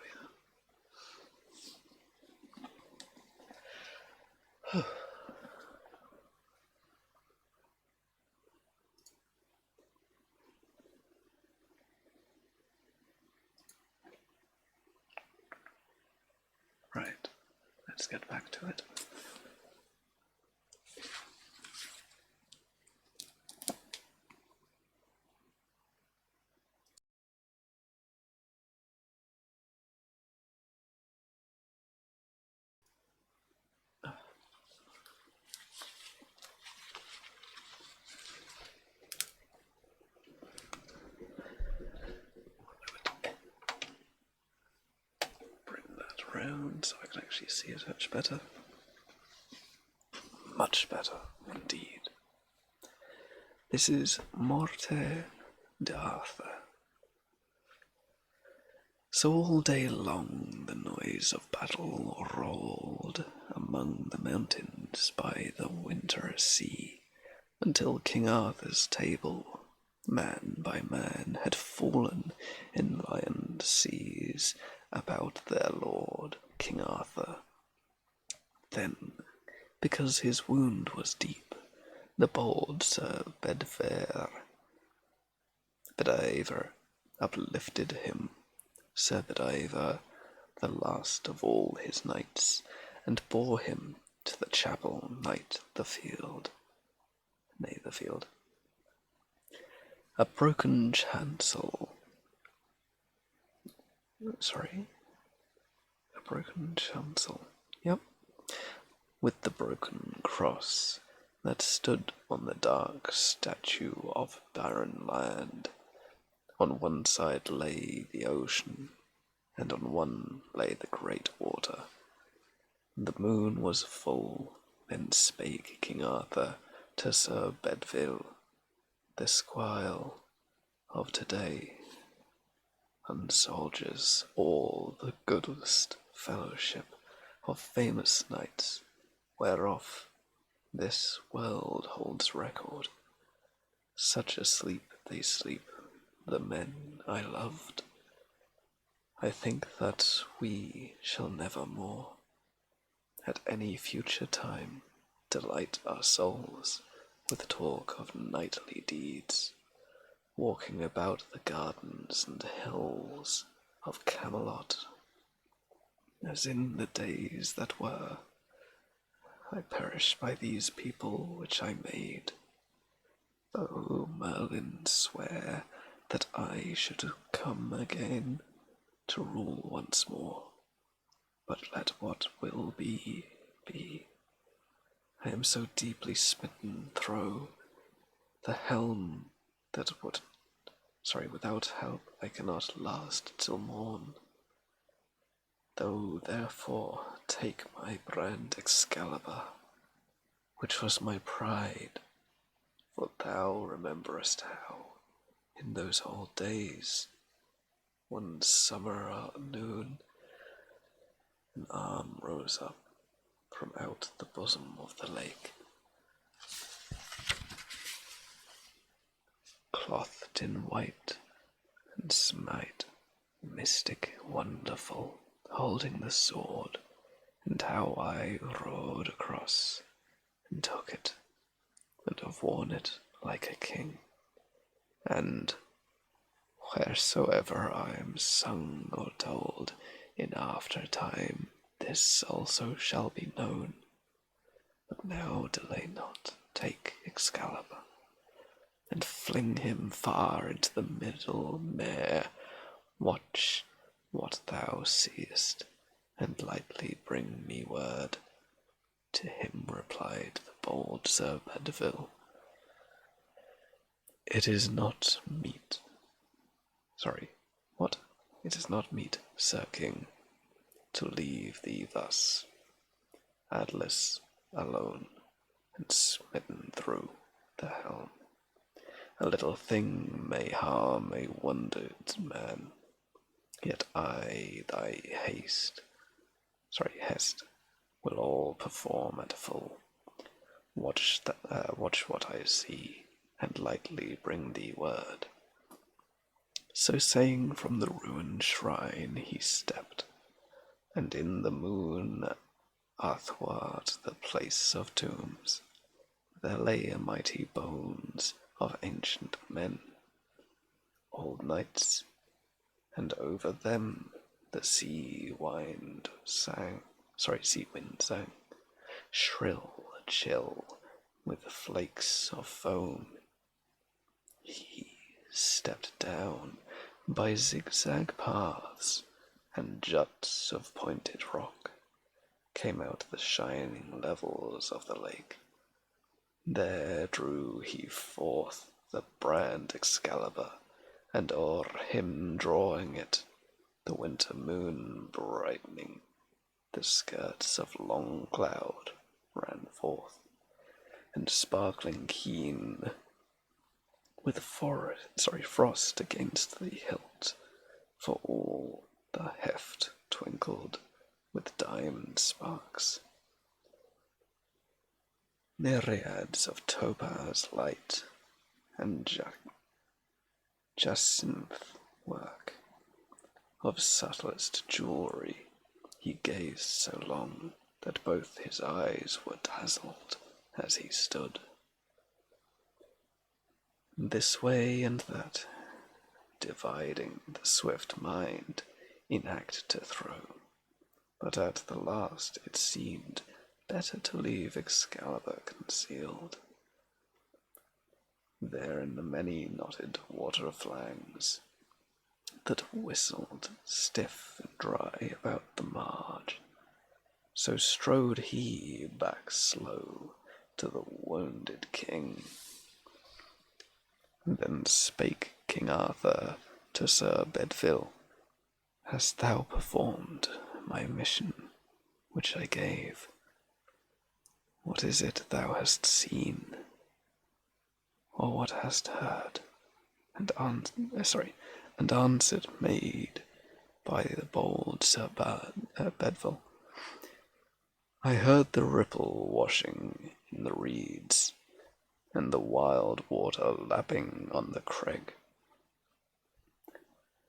[SPEAKER 1] we are. Right, let's get back to it. Bring that around so I can actually see it much better. Much better, indeed. This is Morte d'Arthur. So all day long the noise of battle rolled among the mountains by the winter sea, until King Arthur's table, man by man, had fallen in lion seas about their lord, King Arthur. Then, because his wound was deep, the bold Sir Bedivere uplifted him, Sir Bedivere, the last of all his knights, and bore him to the chapel nigh the field. A broken chancel. Yep. With the broken cross that stood on the dark statue of barren land. On one side lay the ocean, and on one lay the great water. The moon was full. Then spake King Arthur to Sir Bedivere, the squire of today, and soldiers all the goodest fellowship of famous knights, whereof this world holds record. Such a sleep they sleep, the men I loved. I think that we shall never more, at any future time, delight our souls with talk of knightly deeds, walking about the gardens and hills of Camelot, as in the days that were. I perish by these people which I made, though Merlin swear that I should come again to rule once more. But let what will be, be. I am so deeply smitten thro' the helm that without help I cannot last till morn. Though therefore take my brand Excalibur, which was my pride, for thou rememberest how, in those old days, one summer noon, an arm rose up from out the bosom of the lake, clothed in white and smite, mystic, wonderful, holding the sword, and how I rode across, and took it, and have worn it like a king, and wheresoever I am sung or told in after time, this also shall be known. But now delay not, take Excalibur, and fling him far into the middle mere. Watch what thou seest, and lightly bring me word. To him replied the bold Sir Bedivere, It is not meet. What? It is not meet, Sir King, to leave thee thus, Atlas, alone, and smitten through the helm. A little thing may harm a wounded man, yet I thy hest, will all perform at full. Watch what I see, and lightly bring thee word. So saying, from the ruined shrine he stepped, and in the moon, athwart the place of tombs, there lay mighty bones of ancient men, old knights, and over them the sea wind sang, shrill, chill, with flakes of foam. He stepped down by zigzag paths and juts of pointed rock, came out the shining levels of the lake. There drew he forth the brand Excalibur, and o'er him drawing it, the winter moon brightening, the skirts of long cloud ran forth, and sparkling keen with frost against the hilt, for all the heft twinkled with diamond sparks. Myriads of topaz light and jacinth work, of subtlest jewelry, he gazed so long that both his eyes were dazzled as he stood. This way and that, dividing the swift mind in act to throw, but at the last it seemed better to leave Excalibur concealed. There in the many knotted water flangs that whistled stiff and dry about the marge, so strode he back slow to the wounded king. Then spake King Arthur to Sir Bedivere, Hast thou performed my mission which I gave? What is it thou hast seen, or what hast heard, and answered made by the bold Sir Bedivere? I heard the ripple washing in the reeds, and the wild water lapping on the crag.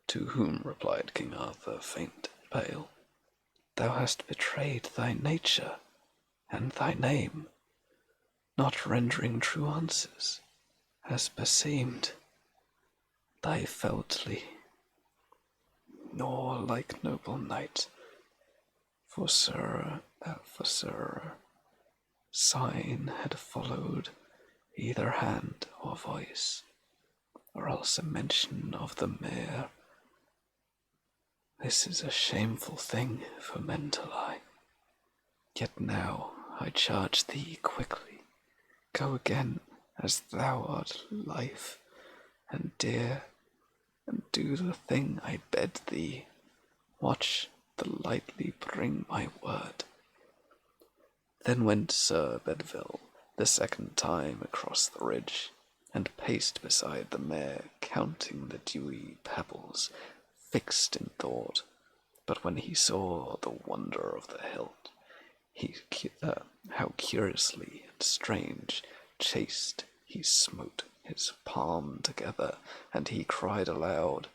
[SPEAKER 1] To whom replied King Arthur, faint and pale, Thou hast betrayed thy nature and thy name. not rendering true answers, as beseemed thy feltly, nor like noble knight, for Sir, sign had followed either hand or voice, or else a mention of the mare. This is a shameful thing for men to lie. Yet now I charge thee quickly, go again as thou art life and dear, and do the thing I bid thee. Watch the lightly bring my word. Then went Sir Bedivere the second time across the ridge, and paced beside the mare, counting the dewy pebbles, fixed in thought. But when he saw the wonder of the hilt, how curiously and strange, chaste, he smote his palm together, and he cried aloud,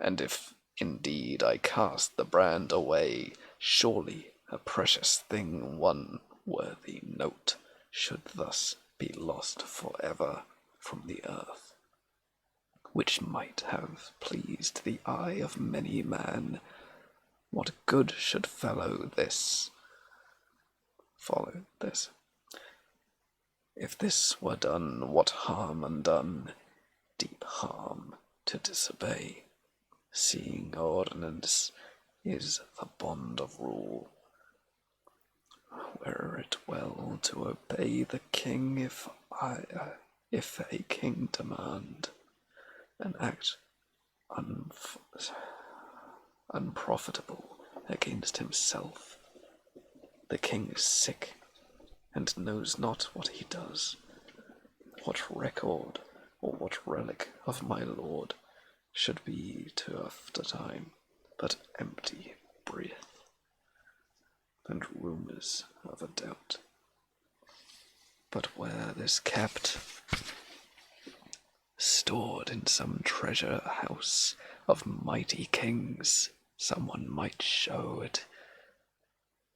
[SPEAKER 1] "And if indeed I cast the brand away, surely a precious thing, one worthy note, should thus be lost for ever from the earth, which might have pleased the eye of many man. What good should follow this? If this were done, what harm undone? Deep harm to disobey, seeing ordinance is the bond of rule. Were it well to obey the king if a king demand an act unprofitable against himself? The king is sick, and knows not what he does. What record or what relic of my lord should be to aftertime but empty breath, and rumours of a doubt? But where this kept, stored in some treasure house of mighty kings, someone might show it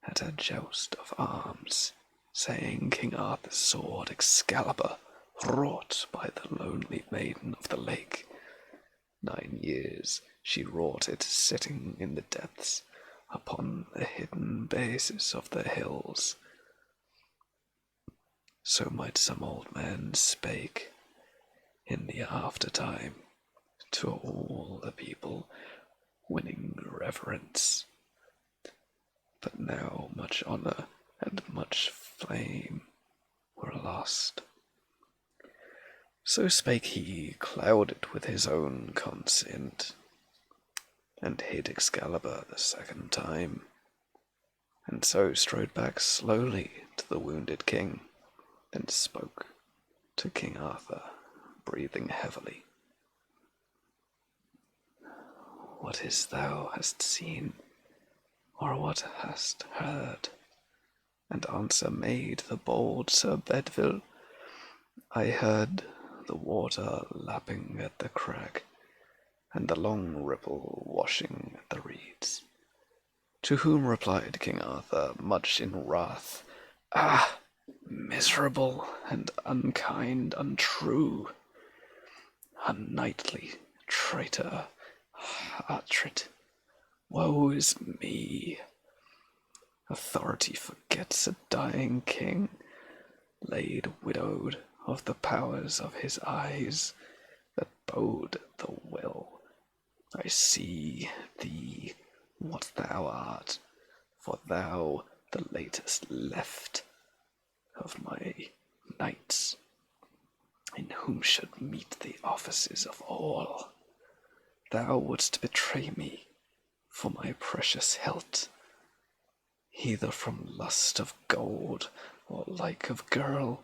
[SPEAKER 1] at a joust of arms, saying King Arthur's sword Excalibur, wrought by the lonely maiden of the lake. 9 years she wrought it, sitting in the depths, upon the hidden bases of the hills. So might some old man spake in the aftertime to all the people, winning reverence. But now much honour and much fame were lost. So spake he, clouded with his own consent, and hid Excalibur the second time, and so strode back slowly to the wounded king, then spoke to King Arthur, breathing heavily. What is thou hast seen, or what hast heard? And answer made the bold Sir Bedivere, I heard the water lapping at the crag, and the long ripple washing at the reeds. To whom replied King Arthur, much in wrath, Ah, miserable and unkind, untrue, unknightly traitor, hatred, woe is me! Authority forgets a dying king, laid widowed of the powers of his eyes that bode the will. I see thee what thou art, for thou the latest left of my knights, in whom should meet the offices of all. Thou wouldst betray me for my precious hilt, either from lust of gold or like of girl,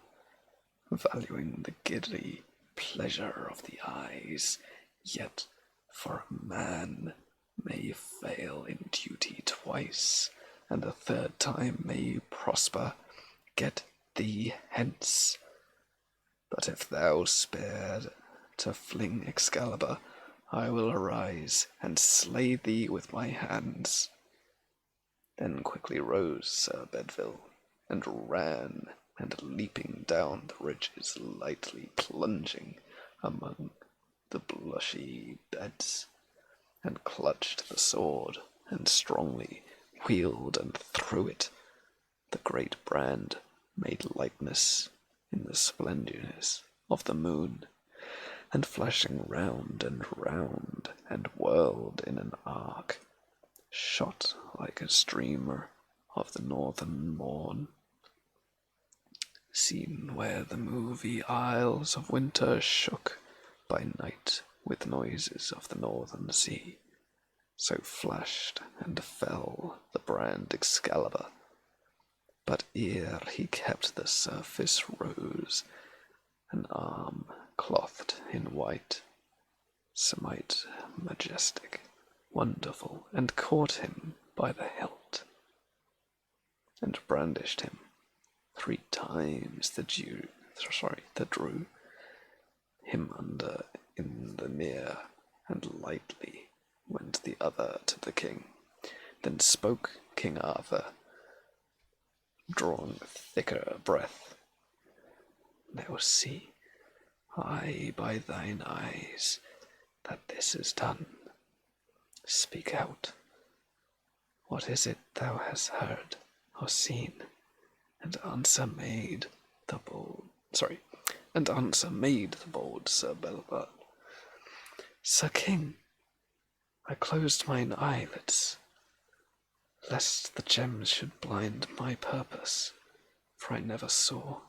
[SPEAKER 1] valuing the giddy pleasure of the eyes, yet for a man may fail in duty twice, and the third time may prosper. Get thee hence. But if thou spared to fling Excalibur, I will arise and slay thee with my hands. Then quickly rose Sir Bedivere, and ran and leaping down the ridges, lightly plunging among the blushy beds, and clutched the sword, and strongly wheeled and threw it. The great brand made lightness in the splendidness of the moon, and flashing round and round, and whirled in an arc, shot like a streamer of the northern morn, seen where the movie isles of winter shook by night with noises of the northern sea. So flashed and fell the brand Excalibur, but ere he kept the surface rose an arm clothed in white, smite majestic, wonderful, and caught him by the hilt, and brandished him 3 times that drew him under in the mere, and lightly went the other to the king. Then spoke King Arthur, drawing thicker breath. Now see I by thine eyes that this is done. Speak out. What is it thou hast heard or seen? And answer made the bold Sir Bedivere. Sir King, I closed mine eyelids, lest the gems should blind my purpose, for I never saw,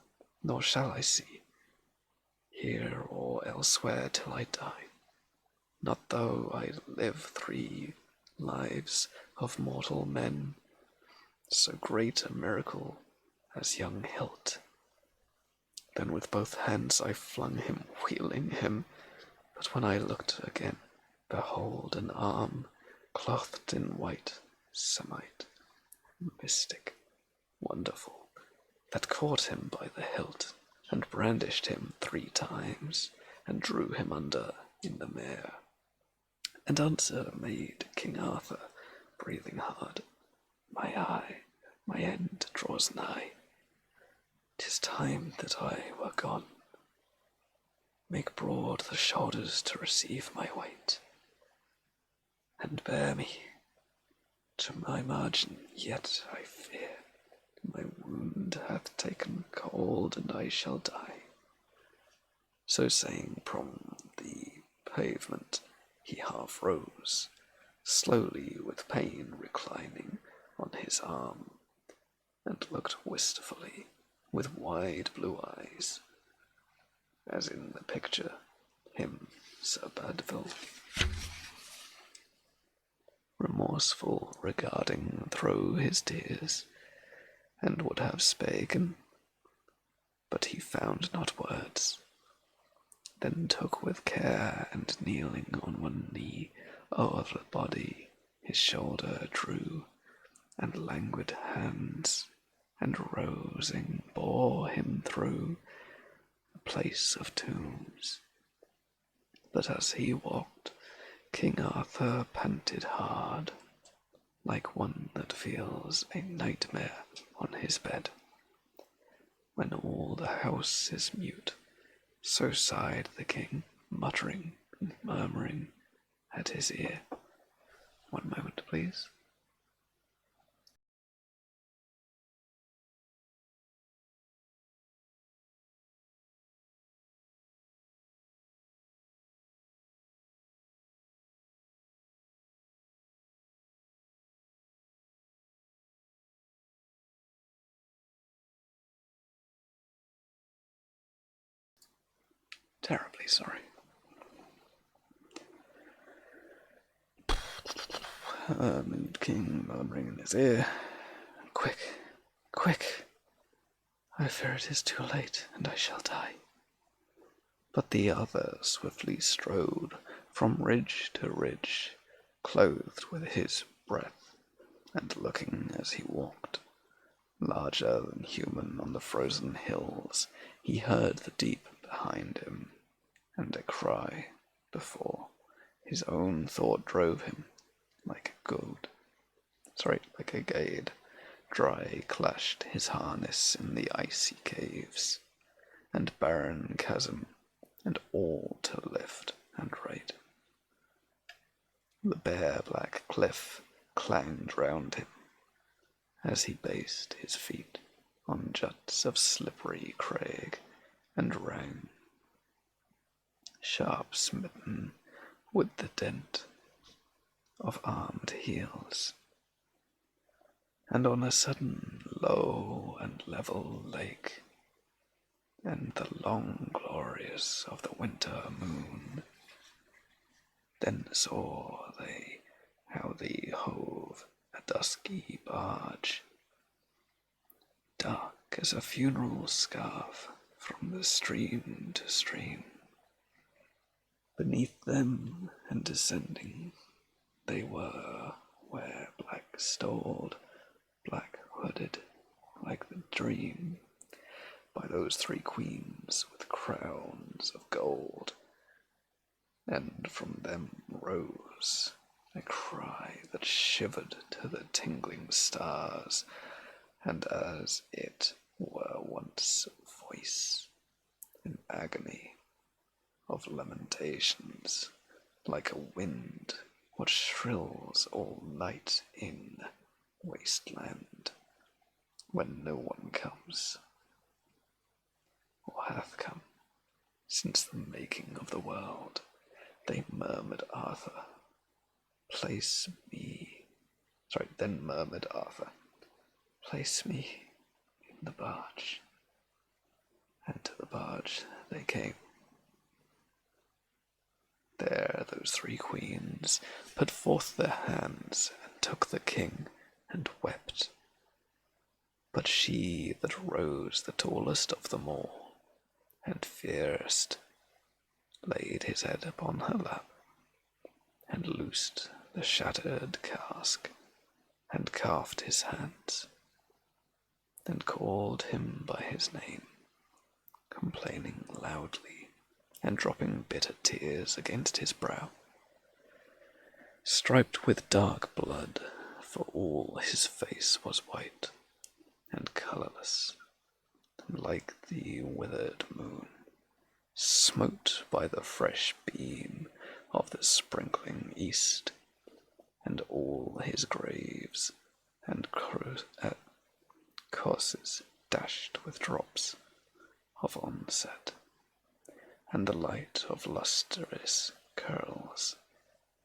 [SPEAKER 1] nor shall I see, here or elsewhere till I die, not though I live 3 lives of mortal men, so great a miracle as young hilt. Then with both hands I flung him, wheeling him, but when I looked again, behold an arm clothed in white, semite, mystic, wonderful, that caught him by the hilt, and brandished him 3 times, and drew him under in the mere. And answer made King Arthur, breathing hard, my end draws nigh. 'Tis time that I were gone. Make broad the shoulders to receive my weight, and bear me to my margin. Yet I fear my wound hath taken cold, and I shall die. So saying, from the pavement he half rose, slowly with pain reclining on his arm, and looked wistfully with wide blue eyes, as in the picture, him, Sir Bedivere, remorseful regarding through his tears, and would have spoken, but he found not words. Then took with care, and kneeling on one knee o'er the body, his shoulder drew, and languid hands, and rosing bore him through a place of tombs. But as he walked, King Arthur panted hard, like one that feels a nightmare on his bed. When all the house is mute, so sighed the king, muttering and murmuring at his ear. One moment, please. Terribly sorry. Mood King murmuring in his ear. Quick, quick! I fear it is too late, and I shall die. But the other swiftly strode from ridge to ridge, clothed with his breath, and looking as he walked, larger than human on the frozen hills. He heard the deep behind him, and a cry before. His own thought drove him, like a gade, Dry clashed his harness in the icy caves, and barren chasm, and all to lift and right. The bare black cliff clanged round him as he based his feet on juts of slippery crag and rang, sharp smitten with the dent of armed heels. And on a sudden low and level lake, and the long glories of the winter moon, then saw they how they hove a dusky barge, dark as a funeral scarf from the stream to stream. Beneath them and descending they were where black-stoled, black-hooded, like the dream, by those three queens with crowns of gold, and from them rose a cry that shivered to the tingling stars, and as it were once a voice in agony of lamentations, like a wind what shrills all night in wasteland, when no one comes, or hath come, since the making of the world. They murmured Arthur, then murmured Arthur, place me in the barge. And to the barge they came. There those three queens put forth their hands and took the king and wept. But she that rose the tallest of them all, and fairest, laid his head upon her lap, and loosed the shattered cask, and calfed his hands, and called him by his name, complaining loudly, and dropping bitter tears against his brow, striped with dark blood, for all his face was white, and colourless, and like the withered moon, smote by the fresh beam of the sprinkling east, and all his graves and corses dashed with drops of onset, and the light of lustrous curls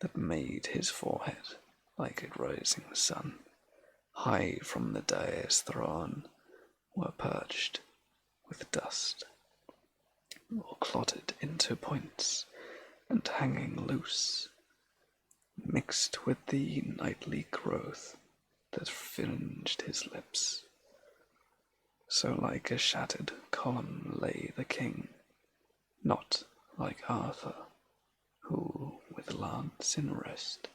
[SPEAKER 1] that made his forehead like a rising sun, high from the dais throne, were perched with dust, or clotted into points, and hanging loose, mixed with the nightly growth that fringed his lips. So like a shattered column lay the king, not like Arthur, who, with lance in rest,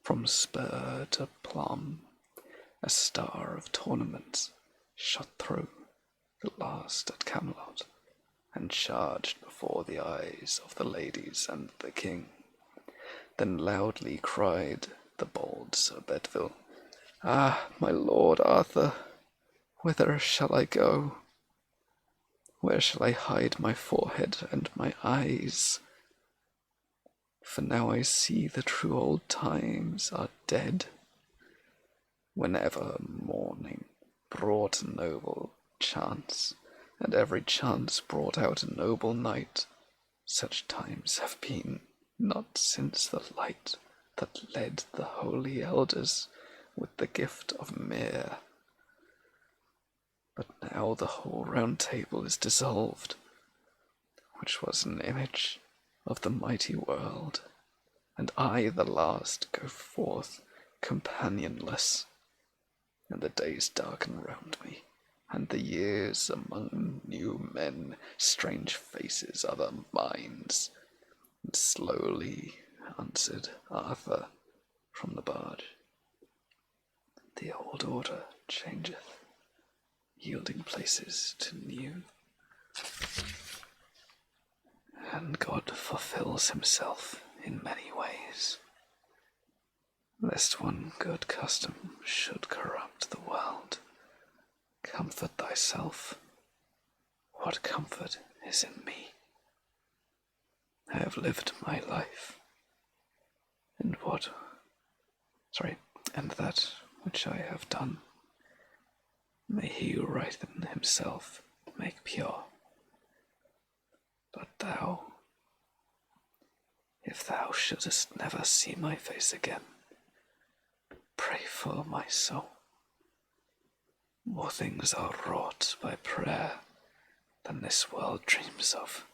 [SPEAKER 1] from spur to plumb, a star of tournaments, shot through the last at Camelot, and charged before the eyes of the ladies and the king. Then loudly cried the bold Sir Bedivere, Ah, my lord Arthur, whither shall I go? Where shall I hide my forehead and my eyes? For now I see the true old times are dead, whenever morning brought a noble chance, and every chance brought out a noble knight. Such times have been not since the light that led the holy elders with the gift of myrrh. But now the whole round table is dissolved, which was an image of the mighty world, and I, the last, go forth companionless, and the days darken round me, and the years among new men, strange faces, other minds. And slowly answered Arthur from the barge, The old order changeth, yielding places to new, and God fulfills himself in many ways, lest one good custom should corrupt the world. Comfort thyself. What comfort is in me? I have lived my life, and and that which I have done, may he who writeth himself make pure. But thou, if thou shouldest never see my face again, pray for my soul. More things are wrought by prayer than this world dreams of.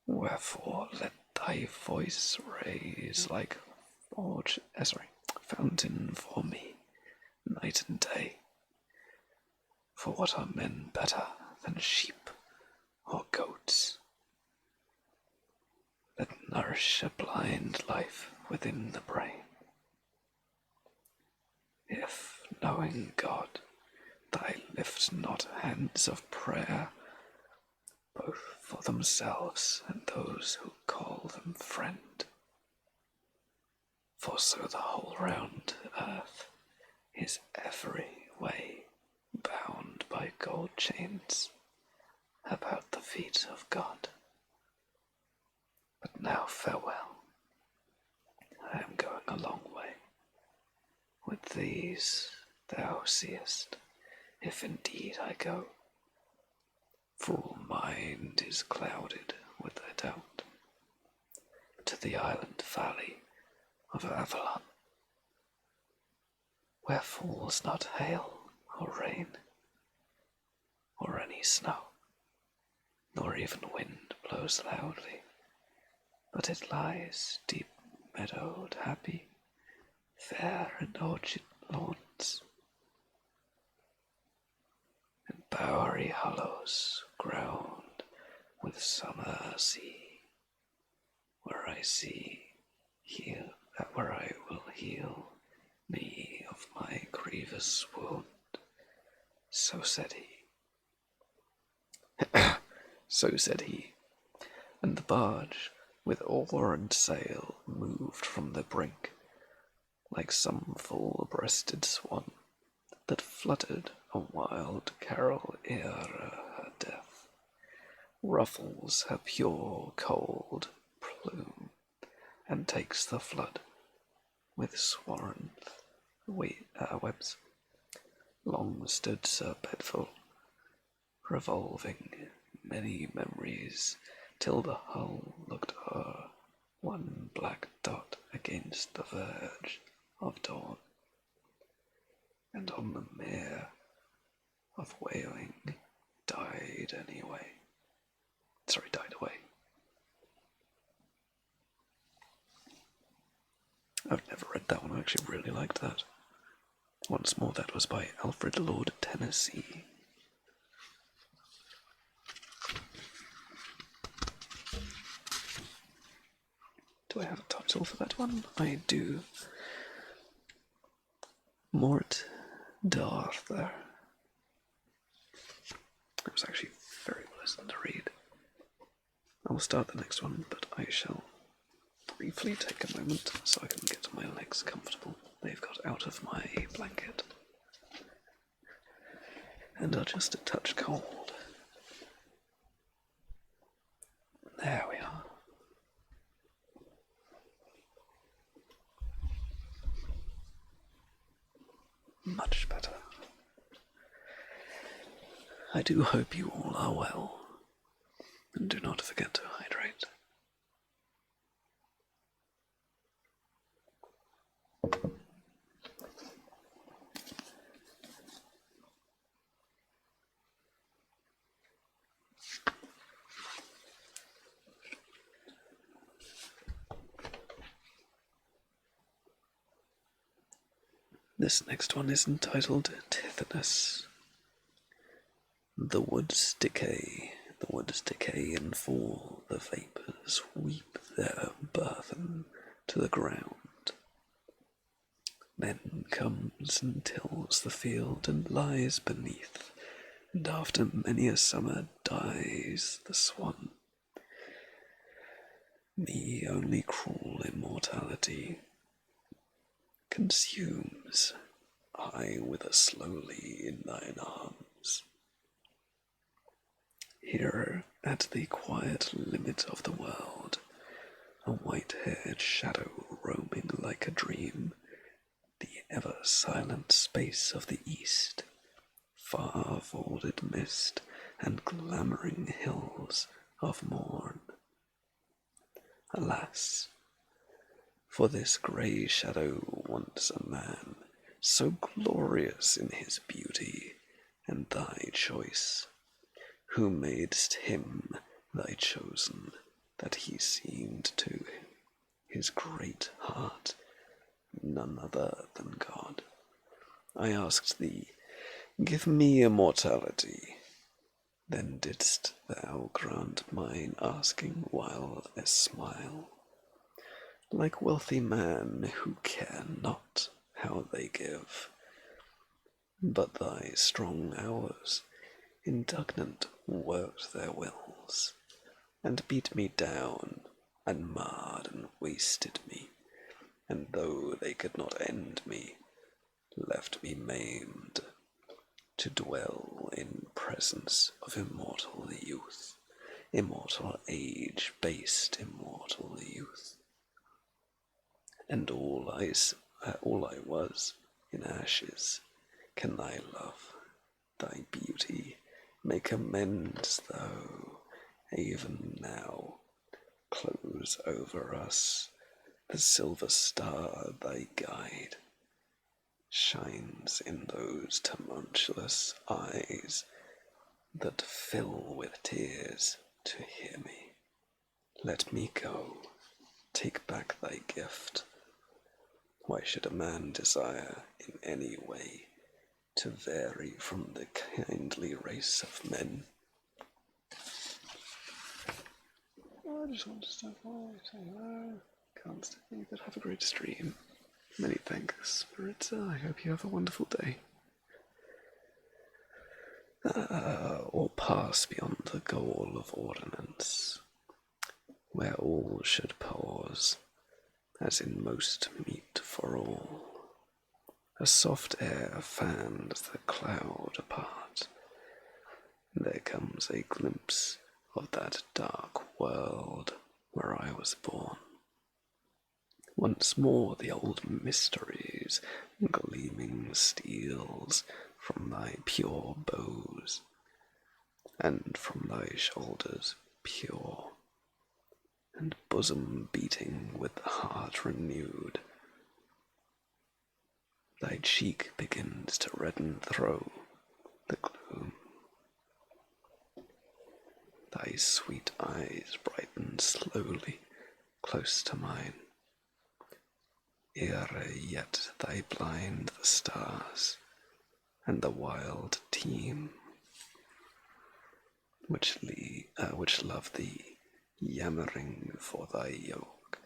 [SPEAKER 1] Wherefore let thy voice raise like fountain for me, night and day. For what are men better than sheep or goats, that nourish a blind life within the brain? If, knowing God, thy lift not hands of prayer, both for themselves and those who call them friend, for so the whole round earth is every way bound by gold chains about the feet of God. But now farewell. I am going a long way. With these thou seest, if indeed I go, full mind is clouded with a doubt, to the island valley of Avalon, where falls not hail or rain, or any snow, nor even wind blows loudly, but it lies deep meadowed, happy, fair and orchard lawns, and bowery hollows ground with summer sea, where I will heal me of my grievous wound. So said he. So said he, and the barge, with oar and sail, moved from the brink, like some full-breasted swan that fluttered a wild carol ere her death ruffles her pure cold plume, and takes the flood with swarth webs. Long stood Sir Bedful, revolving many memories, till the hull looked o'er one black dot against the verge of dawn, and on the mere of wailing died away. I've never read that one. I actually really liked that. Once more, that was by Alfred Lord Tennyson. Do I have a title for that one? I do. Mort d'Arthur. It was actually very pleasant to read. I will start the next one, but I shall briefly take a moment so I can get my legs comfortable. They've got out of my blanket and are just a touch cold. There we are. Much better. I do hope you all are well, and do not forget to hydrate. This next one is entitled Tithonus. The woods decay, and fall, the vapours weep their burthen to the ground. Then comes and tills the field and lies beneath, and after many a summer dies the swan. Me only cruel immortality consumes. I wither slowly in thine arms. Here, at the quiet limit of the world, a white-haired shadow roaming like a dream, the ever-silent space of the east, far-folded mist and glamouring hills of morn. Alas, for this grey shadow once a man, so glorious in his beauty and thy choice, who madest him thy chosen, that he seemed to his great heart none other than God. I asked thee, give me immortality. Then didst thou grant mine asking while a smile, like wealthy men who care not how they give, but thy strong hours indignant worked their wills, and beat me down, and marred and wasted me, and though they could not end me, left me maimed, to dwell in presence of immortal youth, immortal age-based immortal youth. And all I was in ashes, can thy love, thy beauty, make amends, though even now close over us the silver star, thy guide, shines in those tumultuous eyes that fill with tears to hear me. Let me go, take back thy gift. Why should a man desire in any way to vary from the kindly race of men? I just want to stop by, say hello. Can't stay, but have a great stream. Many thanks, Maritza. I hope you have a wonderful day. Or pass beyond the goal of ordinance, where all should pause, as in most meet for all. A soft air fans the cloud apart. There comes a glimpse of that dark world where I was born. Once more the old mysteries gleaming steals from thy pure bows, and from thy shoulders pure, and bosom beating with the heart renewed. Thy cheek begins to redden through the gloom. Thy sweet eyes brighten slowly close to mine, ere yet thy blind the stars and the wild team which love thee, yammering for thy yoke,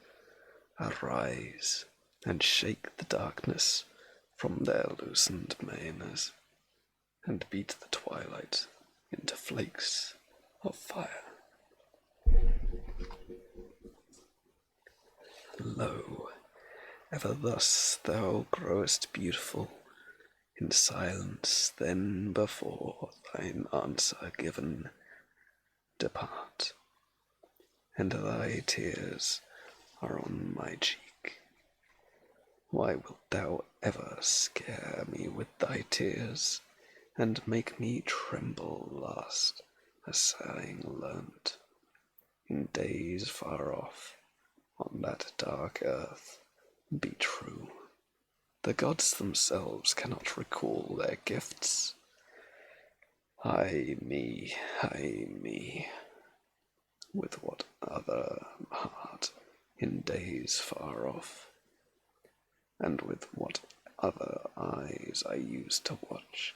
[SPEAKER 1] arise and shake the darkness from their loosened manes, and beat the twilight into flakes of fire. Lo, ever thus thou growest beautiful, in silence then before thine answer given, depart, and thy tears are on my cheek. Why wilt thou ever scare me with thy tears, and make me tremble last, a sighing learnt, in days far off, on that dark earth, be true? The gods themselves cannot recall their gifts. Ay me, with what other heart in days far off, and with what other eyes I used to watch,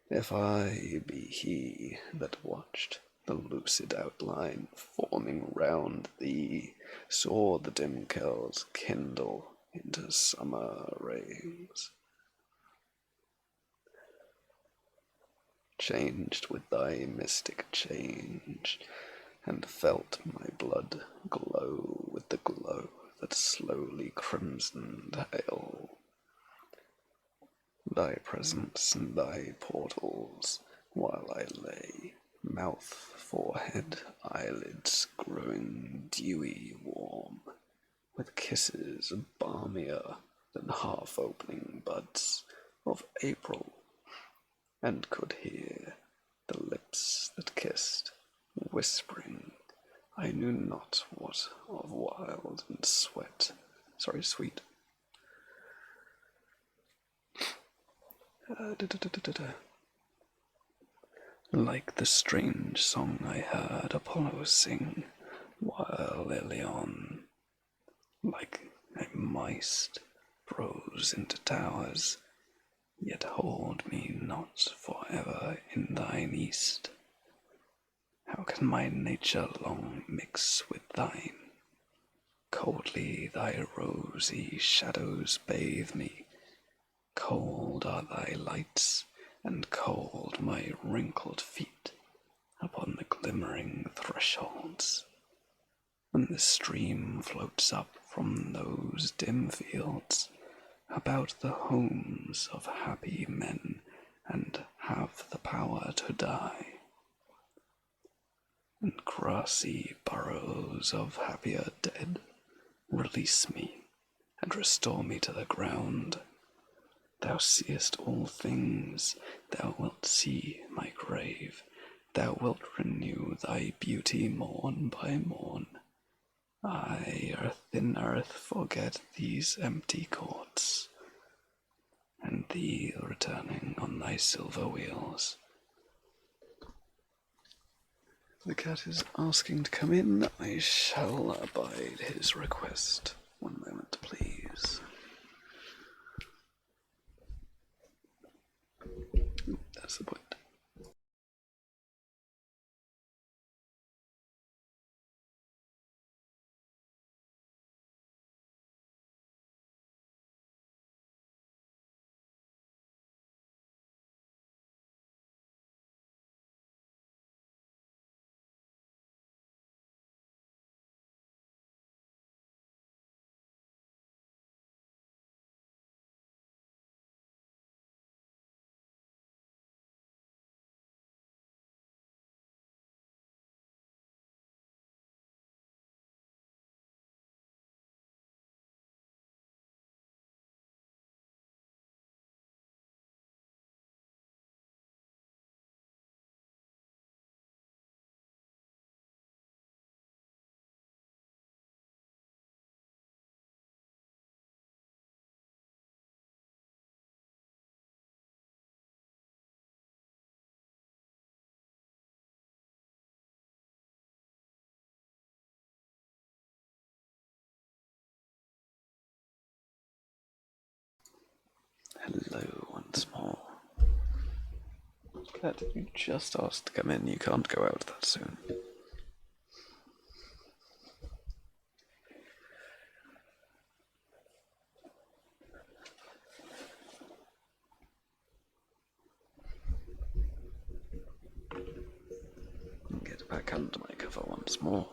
[SPEAKER 1] if I be he that watched the lucid outline forming round thee, saw the dim curls kindle into summer rays, changed with thy mystic change, and felt my blood glow with the glow that slowly crimsoned hail. thy presence and thy portals, while I lay, mouth, forehead, eyelids growing dewy warm, with kisses balmier than half-opening buds of April, and could hear the lips that kissed, whispering I knew not what of wild and sweet. Like the strange song I heard Apollo sing, while Ilion, like a mist, rose into towers, yet hold me not for ever in thine east. How can my nature long mix with thine? Coldly thy rosy shadows bathe me, cold are thy lights, and cold my wrinkled feet upon the glimmering thresholds. When the stream floats up from those dim fields about the homes of happy men and have the power to die, and grassy burrows of happier dead release me and restore me to the ground. Thou seest all things, thou wilt see my grave, thou wilt renew thy beauty morn by morn. I, earth in earth, forget these empty courts, and thee returning on thy silver wheels. The cat is asking to come in. I shall abide his request. One moment, please. That's the point. Hello once more. Cat, you just asked to come in. You can't go out that soon. Get back under my cover once more.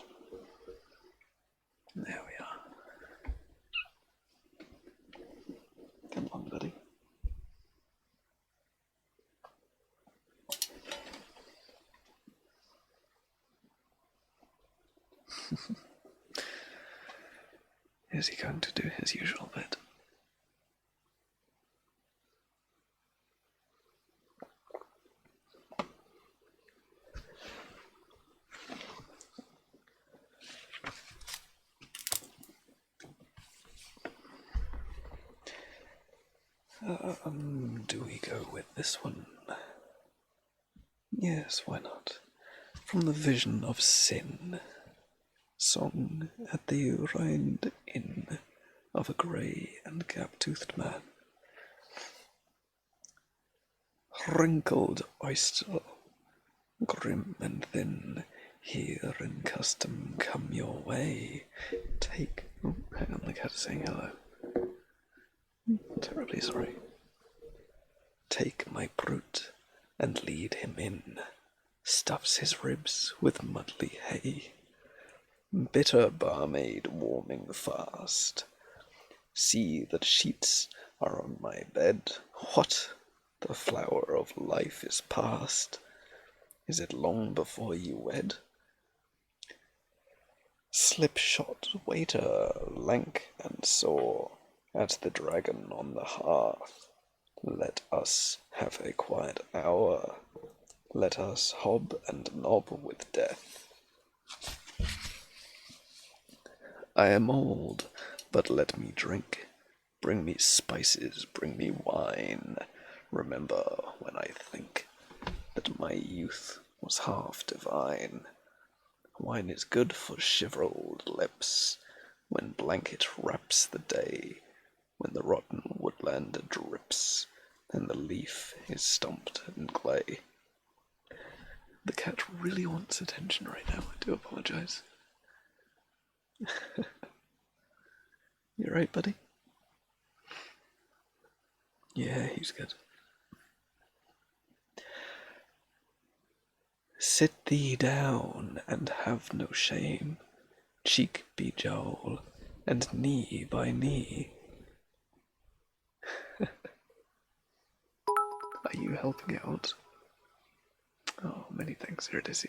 [SPEAKER 1] There we are. Come on, buddy. Is he going to do his usual bit? Do we go with this one? Yes, why not? From the Vision of Sin, song at the Rhind Inn of a grey and gap-toothed man. Wrinkled oyster, grim and thin, here in custom come your way. Take... Oh, hang on, the cat is saying hello. Terribly sorry. Take my brute and lead him in. Stuffs his ribs with muddly hay. Bitter barmaid warming fast. See that sheets are on my bed, What? The flower of life is past. Is it long before you wed? Slipshod waiter, lank and sore, at the dragon on the hearth. Let us have a quiet hour. Let us hob and nob with death. I am old, but let me drink. Bring me spices, bring me wine. Remember when I think that my youth was half divine. Wine is good for shivered lips, when blanket wraps the day, when the rotten woodland drips, and the leaf is stomped in clay. The cat really wants attention right now. I do apologize. You right, buddy? Yeah, he's good. Sit thee down and have no shame, cheek be jowl, and knee by knee. Are you helping out? Oh, many thanks, Eurydice.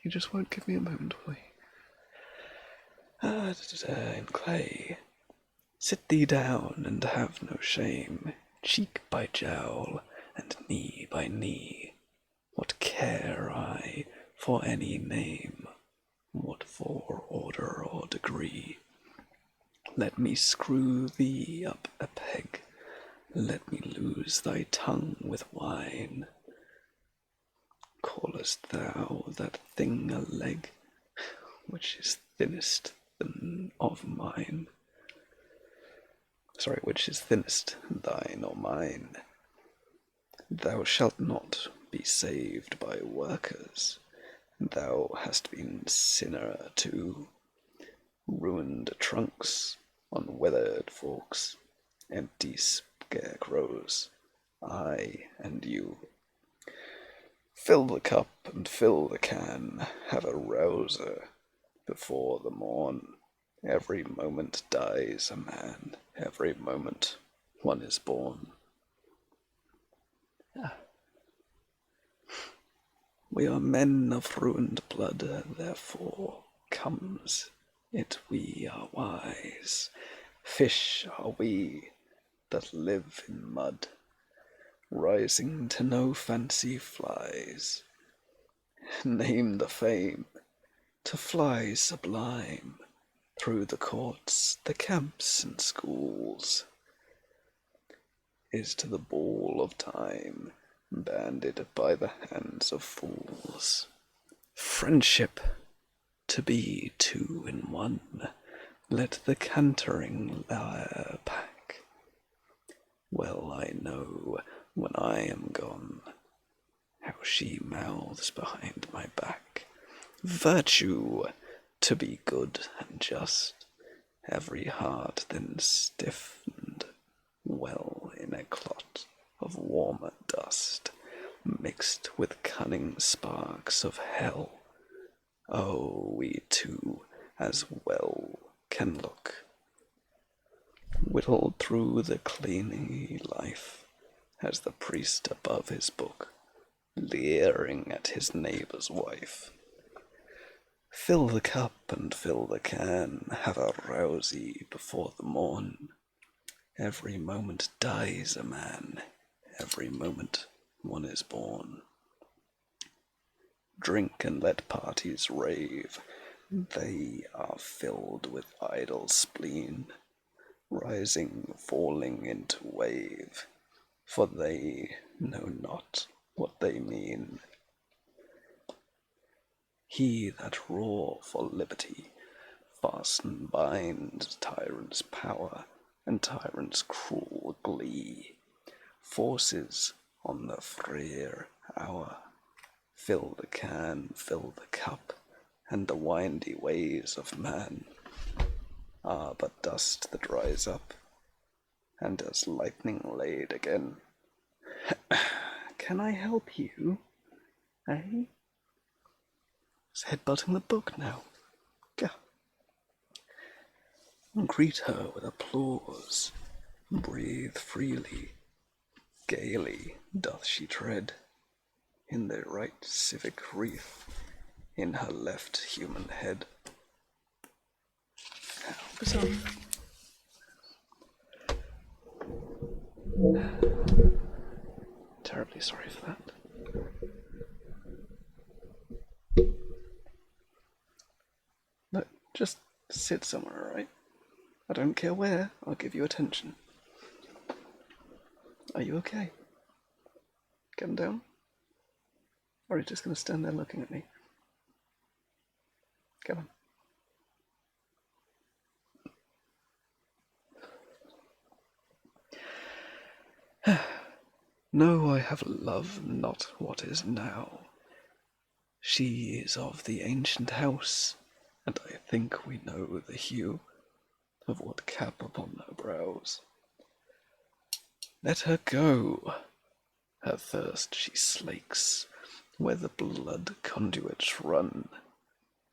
[SPEAKER 1] You just won't give me a moment, will you? In clay. Sit thee down and have no shame, cheek by jowl, and knee by knee. What care I for any name? What for order or degree? Let me screw thee up a peg, let me lose thy tongue with wine. Callest thou that thing a leg, which is thinnest of mine? Which is thinnest, thine or mine? Thou shalt not be saved by workers. Thou hast been sinner too. Ruined trunks on weathered forks, empty scarecrows, I and you. Fill the cup and fill the can, have a rouser before the morn. Every moment dies a man, every moment one is born. We are men of ruined blood, therefore comes it we are wise. Fish are we that live in mud, rising to no fancy flies. Name the fame to fly sublime through the courts, the camps and schools, is to the ball of time banded by the hands of fools. Friendship to be two in one, let the cantering lyre pack. Well I know when I am gone how she mouths behind my back. Virtue to be good and just, every heart then stiffened well in a clot of warmer dust, mixed with cunning sparks of hell. Oh, we two as well can look, whittled through the cleany life, as the priest above his book, leering at his neighbour's wife. Fill the cup and fill the can, have a rousey before the morn. Every moment dies a man, every moment one is born. Drink and let parties rave, they are filled with idle spleen, rising, falling into wave, for they know not what they mean. He that roar for liberty fasten binds tyrant's power and tyrant's cruel glee, forces on the freer hour. Fill the can, fill the cup, and the windy ways of man are but dust that rise up, and as lightning laid again. Can I help you? Eh? He's headbutting the book now. Go. Greet her with applause, breathe freely, gaily doth she tread, in the right civic wreath, in her left human head. How bizarre. Terribly sorry for that. No, just sit somewhere, alright? I don't care where, I'll give you attention. Are you okay? Come down? Or are you just going to stand there looking at me? Come on. No, I have loved not what is now. She is of the ancient house, and I think we know the hue of what cap upon her brows. Let her go. Her thirst she slakes where the blood conduits run,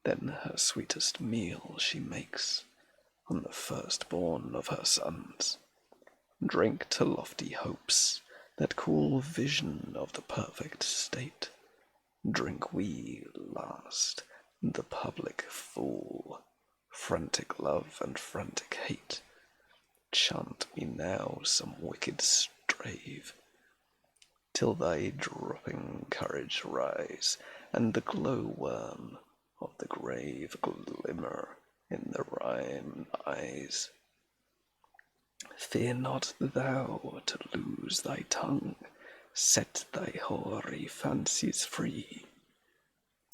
[SPEAKER 1] then her sweetest meal she makes on the firstborn of her sons. Drink to lofty hopes, that cool vision of the perfect state. Drink we last, the public fool, frantic love and frantic hate. Chant me now some wicked strave, till thy dropping courage rise, and the glow-worm of the grave glimmer in the rhyme eyes. Fear not thou to lose thy tongue, set thy hoary fancies free,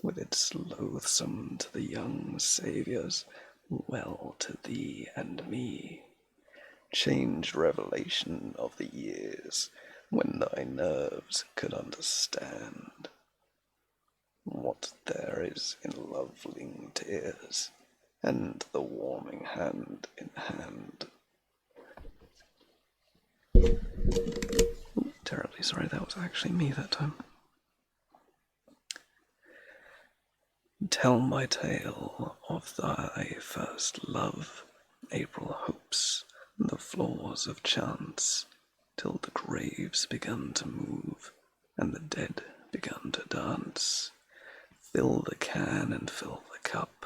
[SPEAKER 1] with its loathsome to the young Saviours, well to thee and me. Changed revelation of the years, when thy nerves could understand what there is in loveling tears, and the warming hand in hand. Terribly sorry, that was actually me that time. Tell my tale of thy first love, April hopes, the flaws of chance, till the graves begun to move, and the dead begun to dance. Fill the can and fill the cup.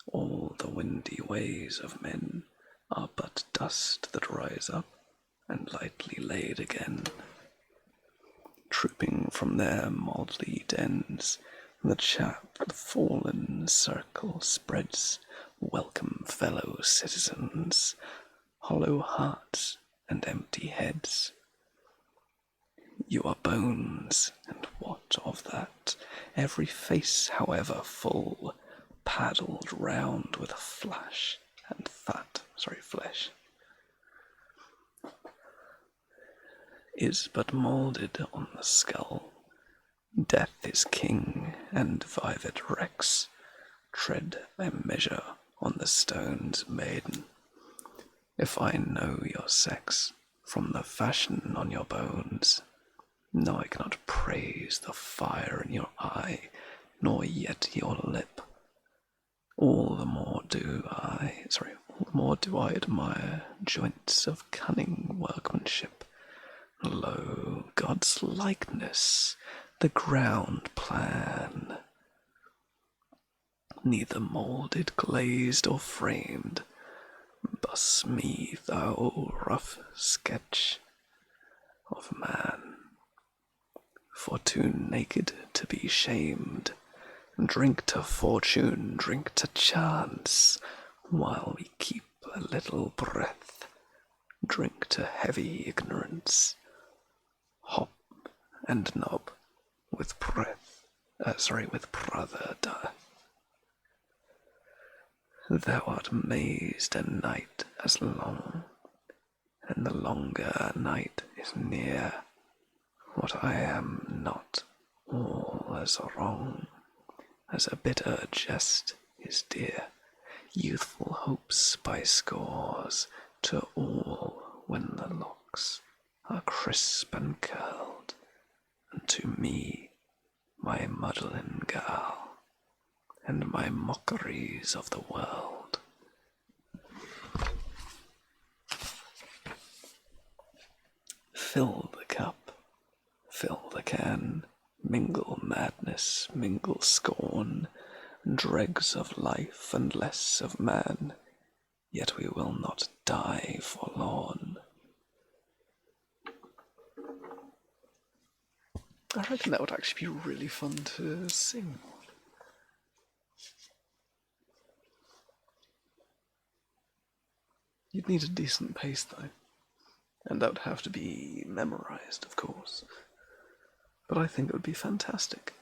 [SPEAKER 1] All the windy ways of men are but dust that rise up and lightly laid again. Trooping from their motley dens, the chapped fallen circle spreads. Welcome, fellow citizens, hollow hearts and empty heads. You are bones, and what of that? Every face, however full, paddled round with flesh, is but moulded on the skull. Death is king, and vivid Rex tread a measure on the stones, maiden. If I know your sex from the fashion on your bones, no, I cannot praise the fire in your eye, nor yet your lip. All the more do I admire joints of cunning workmanship. Lo, God's likeness, the ground plan, neither moulded, glazed, or framed. Bus me, thou rough sketch of man, for too naked to be shamed. Drink to fortune, drink to chance, while we keep a little breath. Drink to heavy ignorance, hop and knob with with brother death. Thou art mazed a night as long, and the longer a night is near. What I am not, all as wrong as a bitter jest is dear. Youthful hopes by scores to all, when the locks are crisp and curled, and to me, my Magdalen girl, and my mockeries of the world. fill the cup, fill the can, mingle madness, mingle scorn, dregs of life and less of man, yet we will not die forlorn. I reckon that would actually be really fun to sing. You'd need a decent pace, though, and that would have to be memorized, of course. But I think it would be fantastic.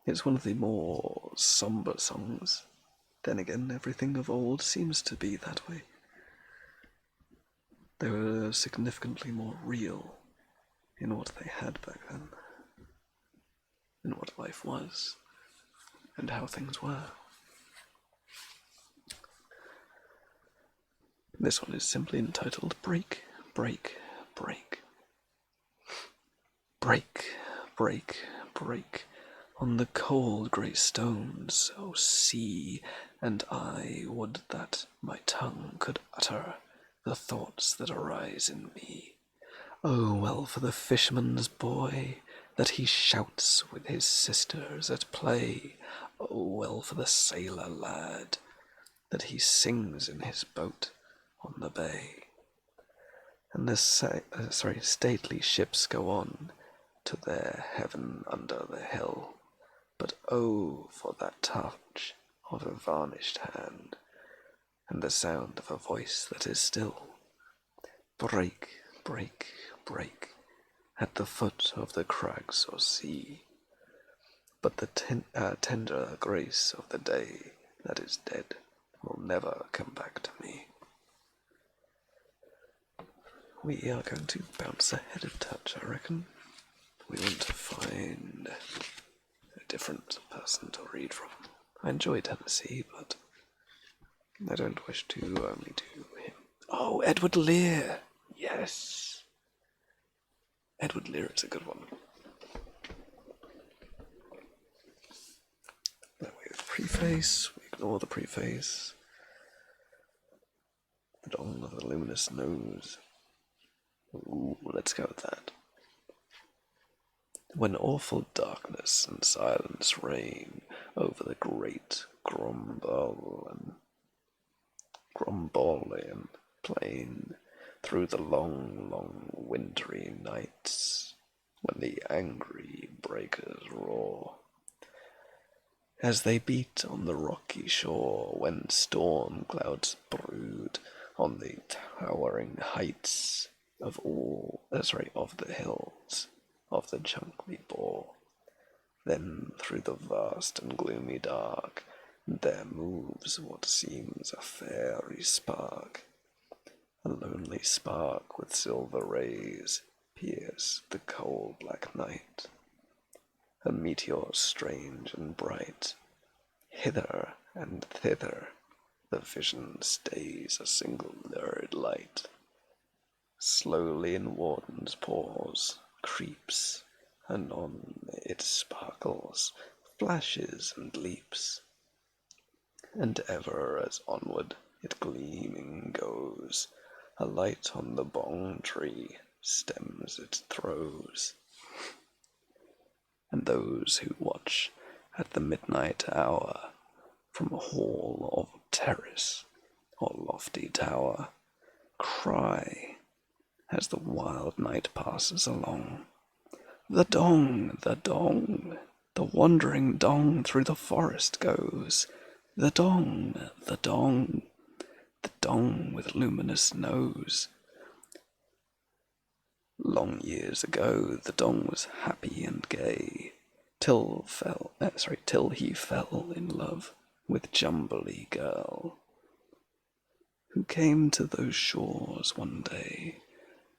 [SPEAKER 1] It's one of the more somber songs. Then again, everything of old seems to be that way. They were significantly more real in what they had back then, in what life was, and how things were. This one is simply entitled Break, Break, Break. Break, break, break on the cold grey stones, O sea, and I would that my tongue could utter the thoughts that arise in me. Oh, well for the fisherman's boy, that he shouts with his sisters at play. Oh, well for the sailor lad, that he sings in his boat on the bay. And the stately ships go on to their heaven under the hill. But oh, for that touch of a varnished hand, and the sound of a voice that is still. Break, break, break, at the foot of the crags or sea. But the tender grace of the day that is dead will never come back to me. We are going to bounce ahead a touch, I reckon. We want to find a different person to read from. I enjoy Tennessee, but I don't wish to only do him. Oh, Edward Lear! Yes! Edward Lear is a good one. Then we have preface, we ignore the preface. The dawn of the luminous nose. Ooh, let's go with that. When awful darkness and silence reign over the great Grombolian plain, through the long, long wintry nights, when the angry breakers roar, as they beat on the rocky shore, when storm clouds brood on the towering heights of the hills of the Chankly Bore. Then through the vast and gloomy dark there moves what seems a fairy spark. A lonely spark with silver rays pierce the coal black night. A meteor strange and bright, hither and thither the vision stays a single lurid light. Slowly in Warden's pause creeps, anon it sparkles, flashes and leaps, and ever as onward it gleaming goes, a light on the bong tree stems it throws. And those who watch at the midnight hour from hall of terrace or lofty tower cry as the wild night passes along, the dong, the dong, the wandering dong through the forest goes, the dong, the dong, the dong with luminous nose. Long years ago the dong was happy and gay, till he fell in love with Jumbly Girl, who came to those shores one day.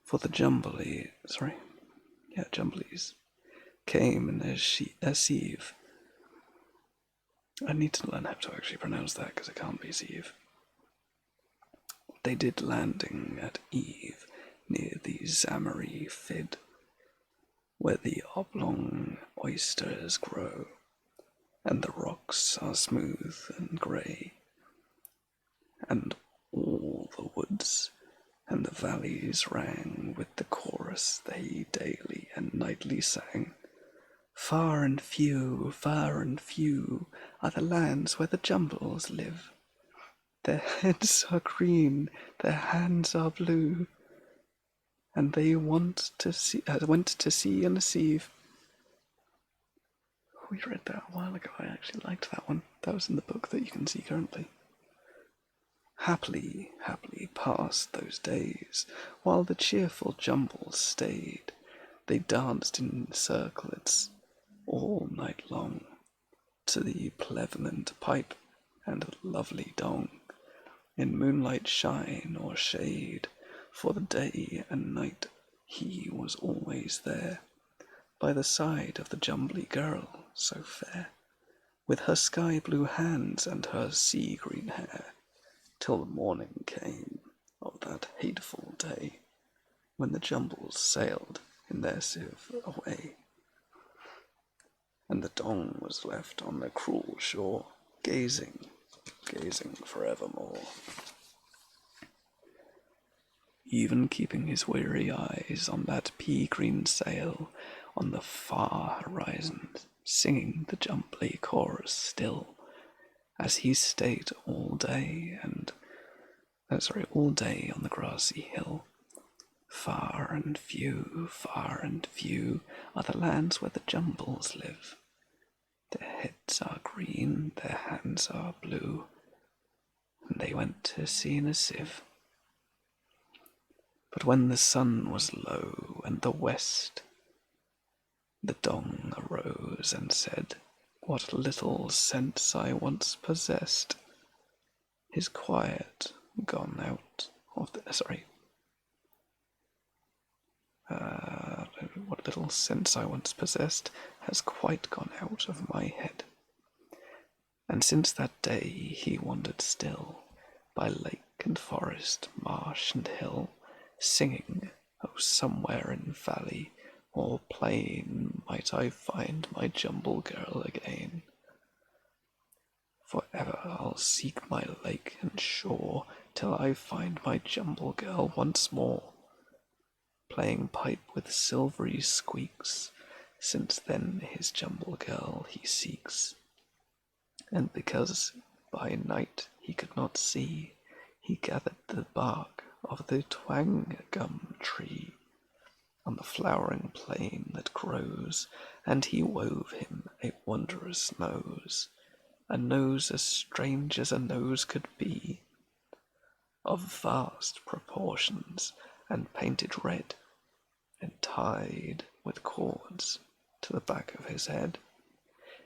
[SPEAKER 1] For the Jumblies came in a sieve. I need to learn how to actually pronounce that because it can't be sieve. They did landing at eve near the Zamary Fid, where the oblong oysters grow, and the rocks are smooth and grey, and all the woods and the valleys rang with the chorus they daily and nightly sang. Far and few are the lands where the Jumbles live. Their heads are green, their hands are blue, and they went to sea and Sieve. We read that a while ago. I actually liked that one. That was in the book that you can see currently. Happily passed those days, while the cheerful Jumbles stayed. They danced in circlets all night long, to the pleasant pipe and lovely dong, in moonlight shine or shade, for the day and night he was always there, by the side of the Jumbly girl so fair, with her sky-blue hands and her sea-green hair, till the morning came of that hateful day, when the Jumbles sailed in their sieve away, and the Dong was left on the cruel shore, gazing forevermore. Even keeping his weary eyes on that pea-green sail on the far horizon, singing the Jumbly chorus still, as he stayed all day on the grassy hill. Far and few are the lands where the Jumbles live. Their heads are green, their hands are blue, and they went to sea in a sieve. But when the sun was low and the west, the Dong arose and said, "What little sense I once possessed is quiet gone out of the what little sense I once possessed has quite gone out of my head." And since that day he wandered still, by lake and forest, marsh and hill, singing, "Oh, somewhere in valley or plain might I find my Jumble girl again. For ever I'll seek my lake and shore till I find my Jumble girl once more, playing pipe with silvery squeaks, since then his Jumble girl he seeks." And because by night he could not see, he gathered the bark of the twang gum tree on the flowering plain that grows, and he wove him a wondrous nose, a nose as strange as a nose could be, of vast proportions, and painted red, and tied with cords to the back of his head,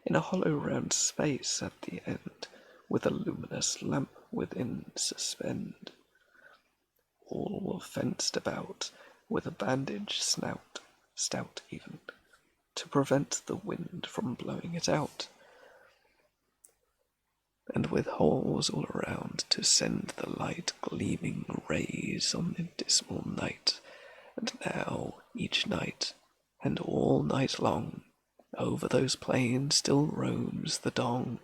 [SPEAKER 1] in a hollow round space at the end, with a luminous lamp within suspend. All were fenced about with a bandage stout even, to prevent the wind from blowing it out, and with holes all around to send the light gleaming rays on the dismal night. And now, each night, and all night long, over those plains still roams the Dong,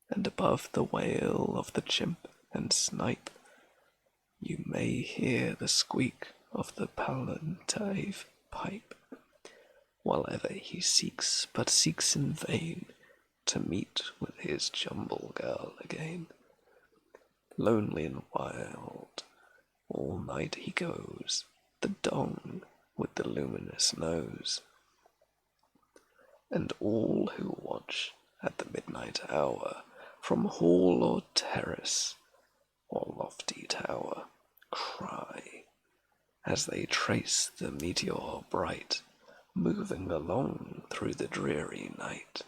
[SPEAKER 1] and above the wail of the chimp and snipe you may hear the squeak of the palantive pipe, while ever he seeks in vain to meet with his Jumble girl again. Lonely and wild, all night he goes, the Dong with the luminous nose, and all who watch at the midnight hour, from hall or terrace or lofty tower, cry, as they trace the meteor bright, moving along through the dreary night,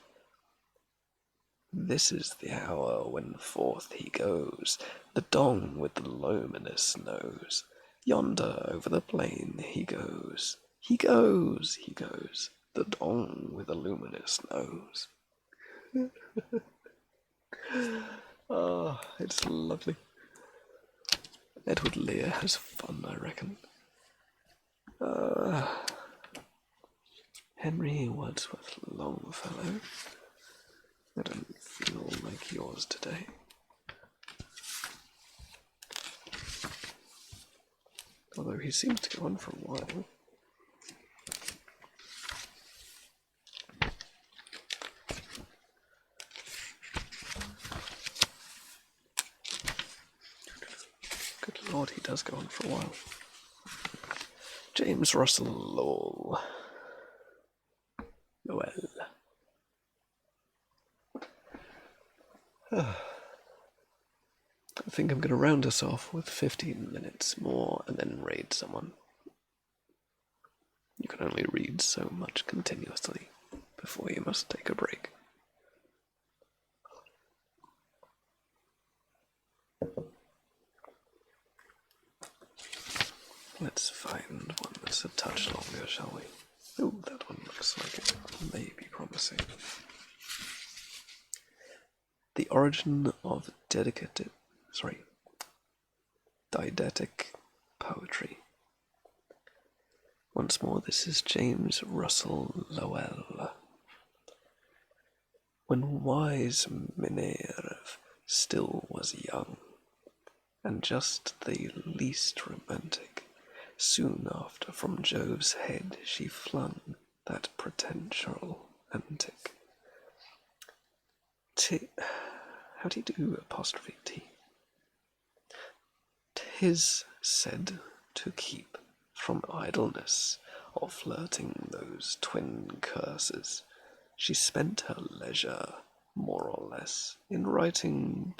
[SPEAKER 1] "This is the hour when forth he goes, the Dong with the luminous nose. Yonder over the plain he goes, he goes, the Dong with the luminous nose." Ah, it's lovely. Edward Lear has fun, I reckon. Henry Wadsworth Longfellow. I don't feel like yours today. Although he seems to go on for a while. Good lord, he does go on for a while. James Russell Lowell. Noel. I think I'm going to round us off with 15 minutes more and then raid someone. You can only read so much continuously before you must take a break. Let's find one that's a touch longer, shall we? Oh, that one looks like it may be promising. The origin of didactic poetry. Once more, this is James Russell Lowell. When wise Minerve still was young, and just the least romantic, soon after from Jove's head she flung that potential antic. How do you do apostrophe T? 'Tis said to keep from idleness or flirting those twin curses. She spent her leisure, more or less, in writing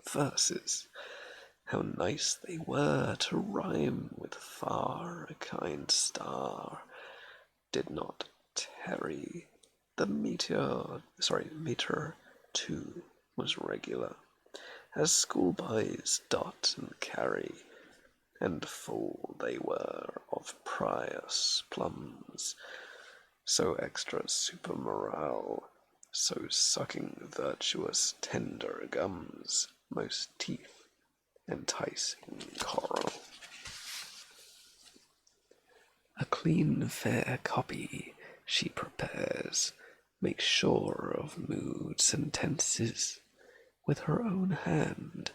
[SPEAKER 1] verses. How nice they were to rhyme with far a kind star. Did not tarry. The meter too was regular, as schoolboys dot and carry, and full they were of pious plums, so extra supermoral, so sucking virtuous tender gums, most teeth enticing coral. A clean fair copy she prepares, makes sure of moods and tenses with her own hand,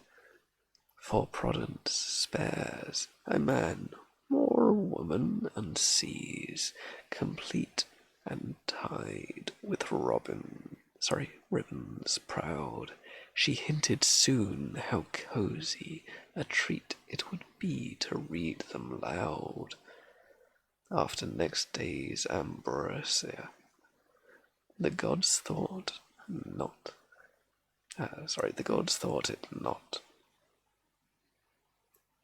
[SPEAKER 1] for prudence spares a man or woman, and sees complete and tied with ribbons proud. She hinted soon how cosy a treat it would be to read them loud. After next day's ambrosia, the gods thought not. The gods thought it not.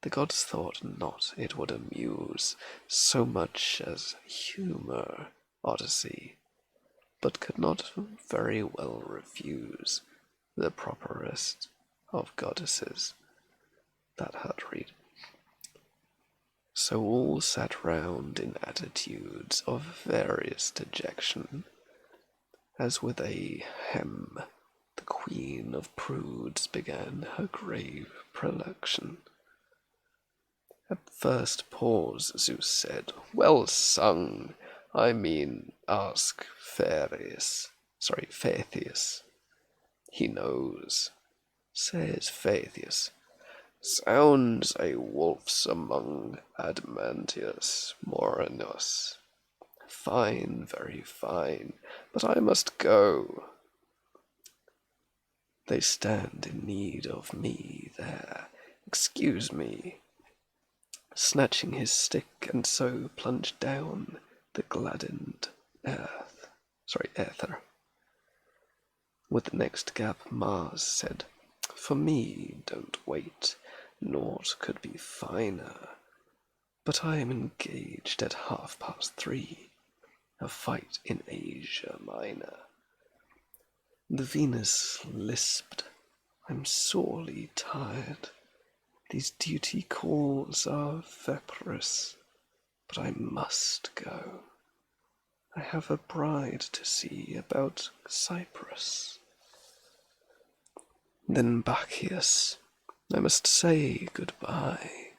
[SPEAKER 1] The gods thought not it would amuse so much as humour Odyssey, but could not very well refuse the properest of goddesses that had read. So all sat round in attitudes of various dejection, as with a hem the queen of prudes began her grave prelection. At first pause, Zeus said, "Well sung, ask Phaetheus. He knows," says Phaetheus. "Sounds a wolf's among Adamantius Morinus. Fine, very fine, but I must go. They stand in need of me there. Excuse me." Snatching his stick, and so plunged down the gladdened ether. With the next gap, Mars said, "For me, don't wait, naught could be finer. But I am engaged at 3:30, a fight in Asia Minor." The Venus lisped, "I'm sorely tired. These duty calls are vaporous, but I must go. I have a bride to see about Cyprus." Then Bacchius, "I must say good-bye,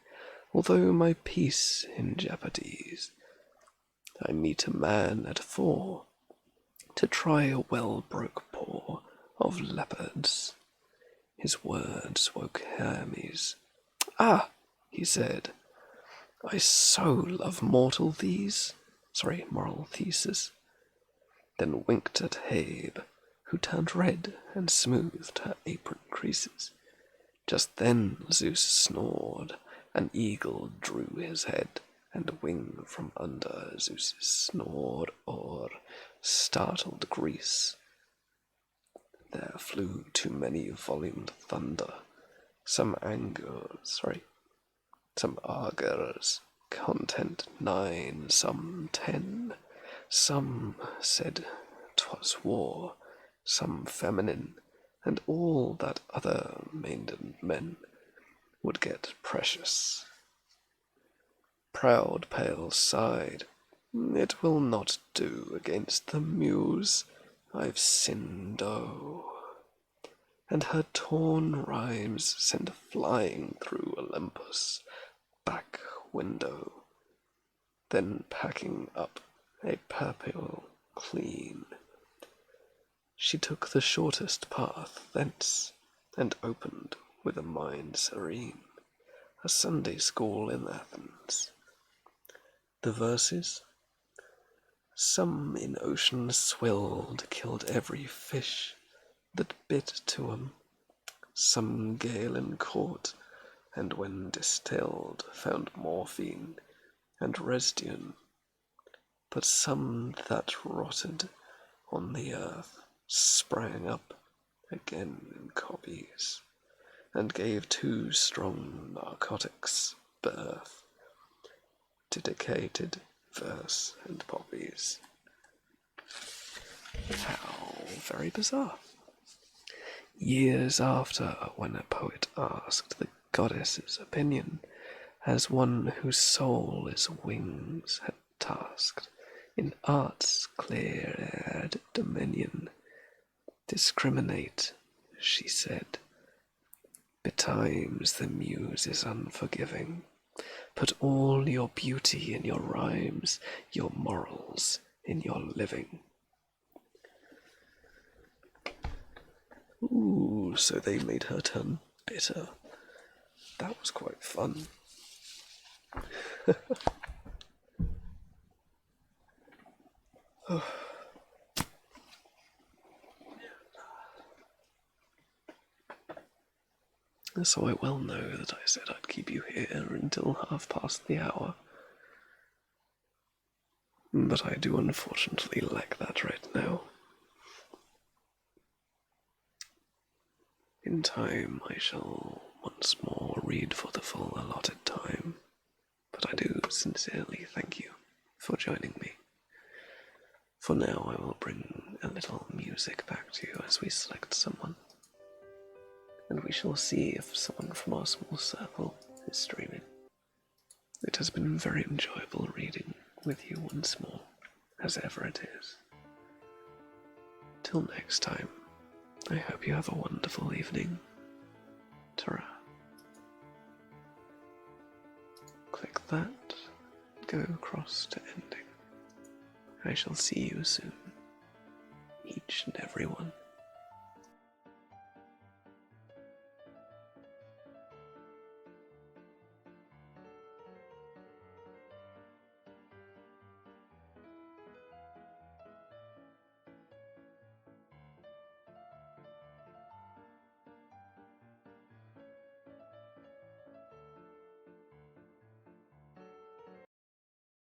[SPEAKER 1] although my peace in jeopardies. I meet a man at 4 to try a well-broke paw of leopards." His words woke Hermes. "Ah, he said, I so love moral theses, then winked at Habe, who turned red and smoothed her apron creases. Just then Zeus snored, an eagle drew his head, and a wing from under Zeus snored o'er startled Greece. There flew too many volumed thunder, some augurs, content 9, some 10, some said 'twas war, some feminine, and all that other maiden men would get precious. Proud Pale sighed, it will not do against the Muse, I've sinned, oh. And her torn rhymes sent flying through Olympus' back window, then packing up a purple clean. She took the shortest path thence, and opened with a mind serene a Sunday school in Athens. The verses, some in ocean swilled, killed every fish that bit to 'em, some Galen caught, and when distilled found morphine and resdium, but some that rotted on the earth sprang up again in copies, and gave too strong narcotics birth to decayed verse and poppies. How very bizarre. Years after, when a poet asked the goddess's opinion, as one whose soul is wings had tasked, in art's clear-aired dominion, discriminate, she said, betimes the Muse is unforgiving. Put all your beauty in your rhymes, your morals in your living. Ooh, so they made her turn bitter. That was quite fun. So I well know that I said I'd keep you here until 1:30. But I do unfortunately lack that right now. In time I shall once more read for the full allotted time, but I do sincerely thank you for joining me. For now I will bring a little music back to you as we select someone, and we shall see if someone from our small circle is streaming. It has been very enjoyable reading with you once more, as ever it is. Till next time, I hope you have a wonderful evening. Ta-ra. Click that, go across to ending. I shall see you soon, each and every one.